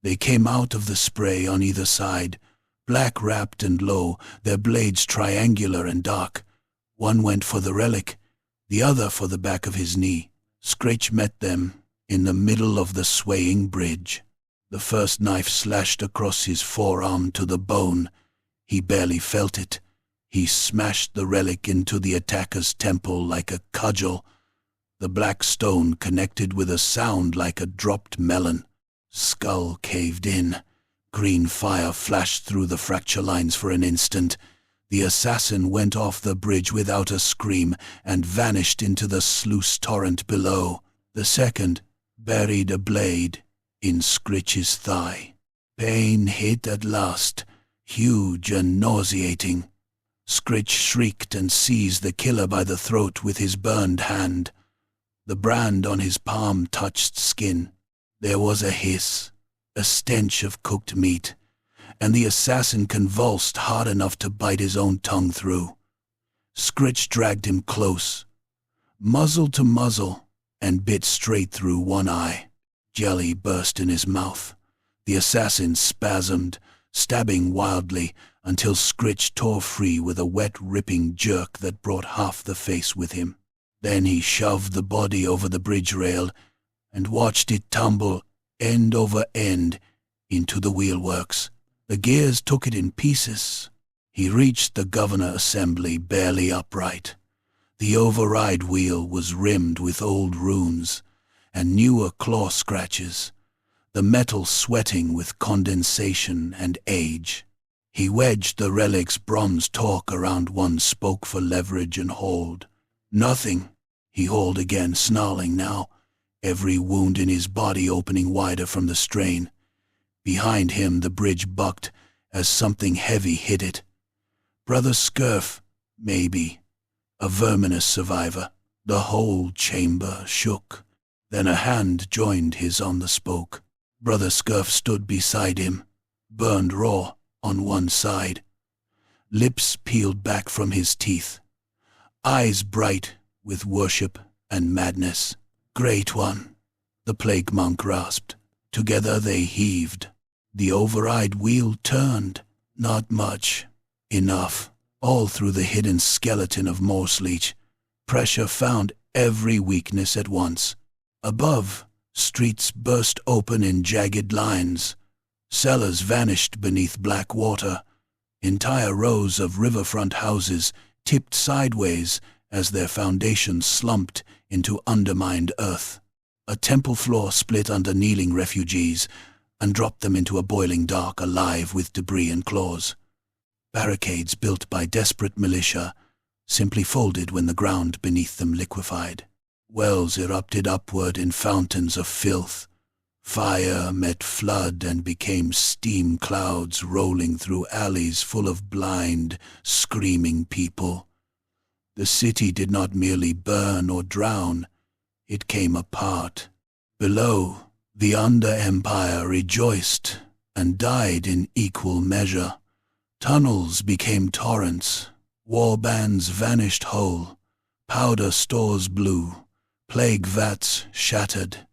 They came out of the spray on either side, black-wrapped and low, their blades triangular and dark. One went for the relic, the other for the back of his knee. Scratch met them in the middle of the swaying bridge. The first knife slashed across his forearm to the bone. He barely felt it. He smashed the relic into the attacker's temple like a cudgel. The black stone connected with a sound like a dropped melon. Skull caved in. Green fire flashed through the fracture lines for an instant. The assassin went off the bridge without a scream and vanished into the sluice torrent below. The second buried a blade in Scritch's thigh. Pain hit at last, huge and nauseating. Scritch shrieked and seized the killer by the throat with his burned hand. The brand on his palm touched skin. There was a hiss, a stench of cooked meat, and the assassin convulsed hard enough to bite his own tongue through. Scritch dragged him close, muzzle to muzzle, and bit straight through one eye. Jelly burst in his mouth. The assassin spasmed, stabbing wildly, until Scritch tore free with a wet, ripping jerk that brought half the face with him. Then he shoved the body over the bridge rail and watched it tumble end over end into the wheelworks. The gears took it in pieces. He reached the Governor Assembly barely upright. The override wheel was rimmed with old runes and newer claw scratches, the metal sweating with condensation and age. He wedged the relic's bronze torque around one spoke for leverage and hold. Nothing. He hauled again, snarling now, every wound in his body opening wider from the strain. Behind him the bridge bucked as something heavy hit it. Brother Scurf, maybe. A verminous survivor. The whole chamber shook. Then a hand joined his on the spoke. Brother Scurf stood beside him, burned raw on one side. Lips peeled back from his teeth. Eyes bright with worship and madness. Great One, the plague monk rasped. Together they heaved. The override wheel turned. Not much. Enough. All through the hidden skeleton of Morsleach. Pressure found every weakness at once. Above, streets burst open in jagged lines. Cellars vanished beneath black water. Entire rows of riverfront houses tipped sideways as their foundations slumped into undermined earth. A temple floor split under kneeling refugees and dropped them into a boiling dark alive with debris and claws. Barricades built by desperate militia simply folded when the ground beneath them liquefied. Wells erupted upward in fountains of filth. Fire met flood and became steam clouds rolling through alleys full of blind, screaming people. The city did not merely burn or drown, it came apart. Below, the Under-Empire rejoiced and died in equal measure. Tunnels became torrents, warbands vanished whole, powder stores blew, plague vats shattered,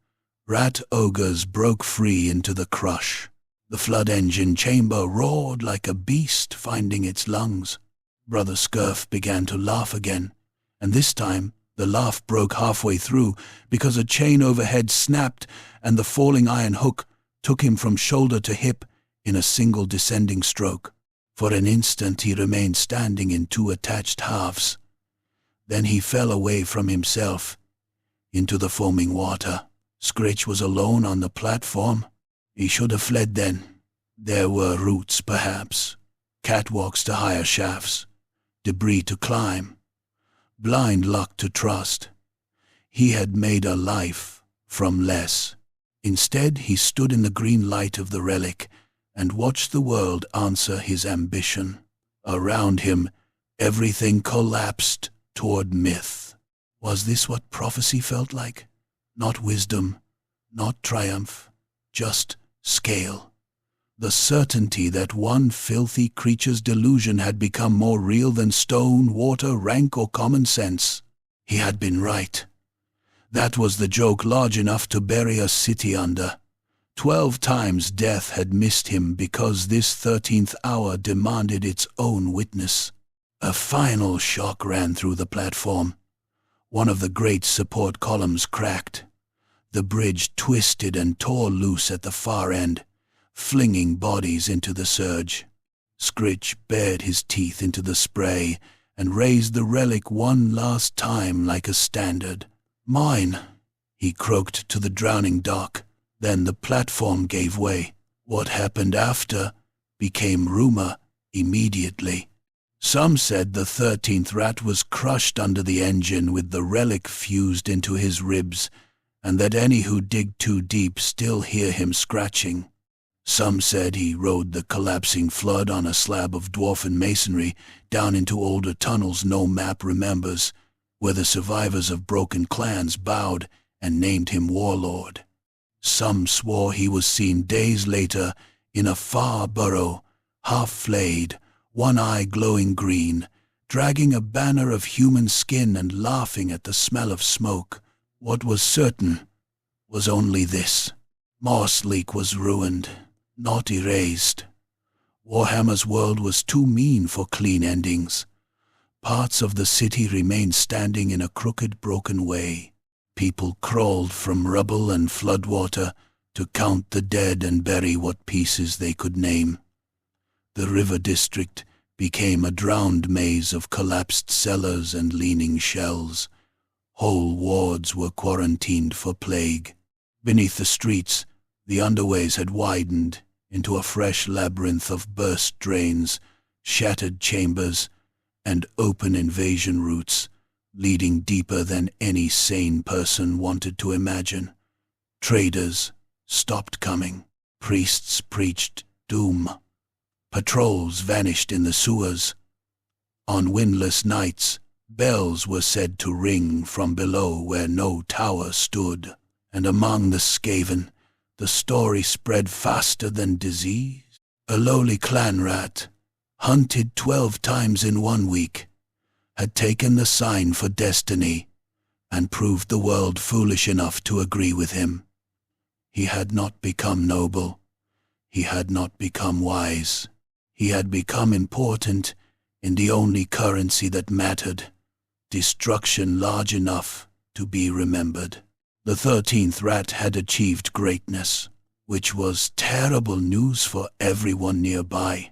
rat ogres broke free into the crush. The flood engine chamber roared like a beast finding its lungs. Brother Scurf began to laugh again, and this time the laugh broke halfway through because a chain overhead snapped and the falling iron hook took him from shoulder to hip in a single descending stroke. For an instant he remained standing in two attached halves. Then he fell away from himself into the foaming water. Scritch was alone on the platform. He should have fled then. There were routes, perhaps, catwalks to higher shafts, debris to climb, blind luck to trust. He had made a life from less. Instead, he stood in the green light of the relic and watched the world answer his ambition. Around him, everything collapsed toward myth. Was this what prophecy felt like? Not wisdom, not triumph, just scale. The certainty that one filthy creature's delusion had become more real than stone, water, rank, or common sense. He had been right. That was the joke large enough to bury a city under. 12 times death had missed him because this 13th hour demanded its own witness. A final shock ran through the platform. One of the great support columns cracked. The bridge twisted and tore loose at the far end, flinging bodies into the surge. Scritch bared his teeth into the spray and raised the relic one last time like a standard. "Mine," he croaked to the drowning dock. Then the platform gave way. What happened after became rumor immediately. Some said the 13th rat was crushed under the engine with the relic fused into his ribs, and that any who dig too deep still hear him scratching. Some said he rode the collapsing flood on a slab of dwarfen masonry down into older tunnels no map remembers, where the survivors of broken clans bowed and named him warlord. Some swore he was seen days later in a far burrow, half flayed, one eye glowing green, dragging a banner of human skin and laughing at the smell of smoke. What was certain was only this: Mossleek was ruined, not erased. Warhammer's world was too mean for clean endings. Parts of the city remained standing in a crooked, broken way. People crawled from rubble and floodwater to count the dead and bury what pieces they could name. The river district became a drowned maze of collapsed cellars and leaning shells. Whole wards were quarantined for plague. Beneath the streets, the underways had widened into a fresh labyrinth of burst drains, shattered chambers, and open invasion routes, leading deeper than any sane person wanted to imagine. Traders stopped coming. Priests preached doom. Patrols vanished in the sewers. On windless nights, bells were said to ring from below where no tower stood. And among the Skaven, the story spread faster than disease. A lowly clan rat, hunted 12 times in 1 week, had taken the sign for destiny and proved the world foolish enough to agree with him. He had not become noble. He had not become wise. He had become important in the only currency that mattered, destruction large enough to be remembered. The 13th rat had achieved greatness, which was terrible news for everyone nearby.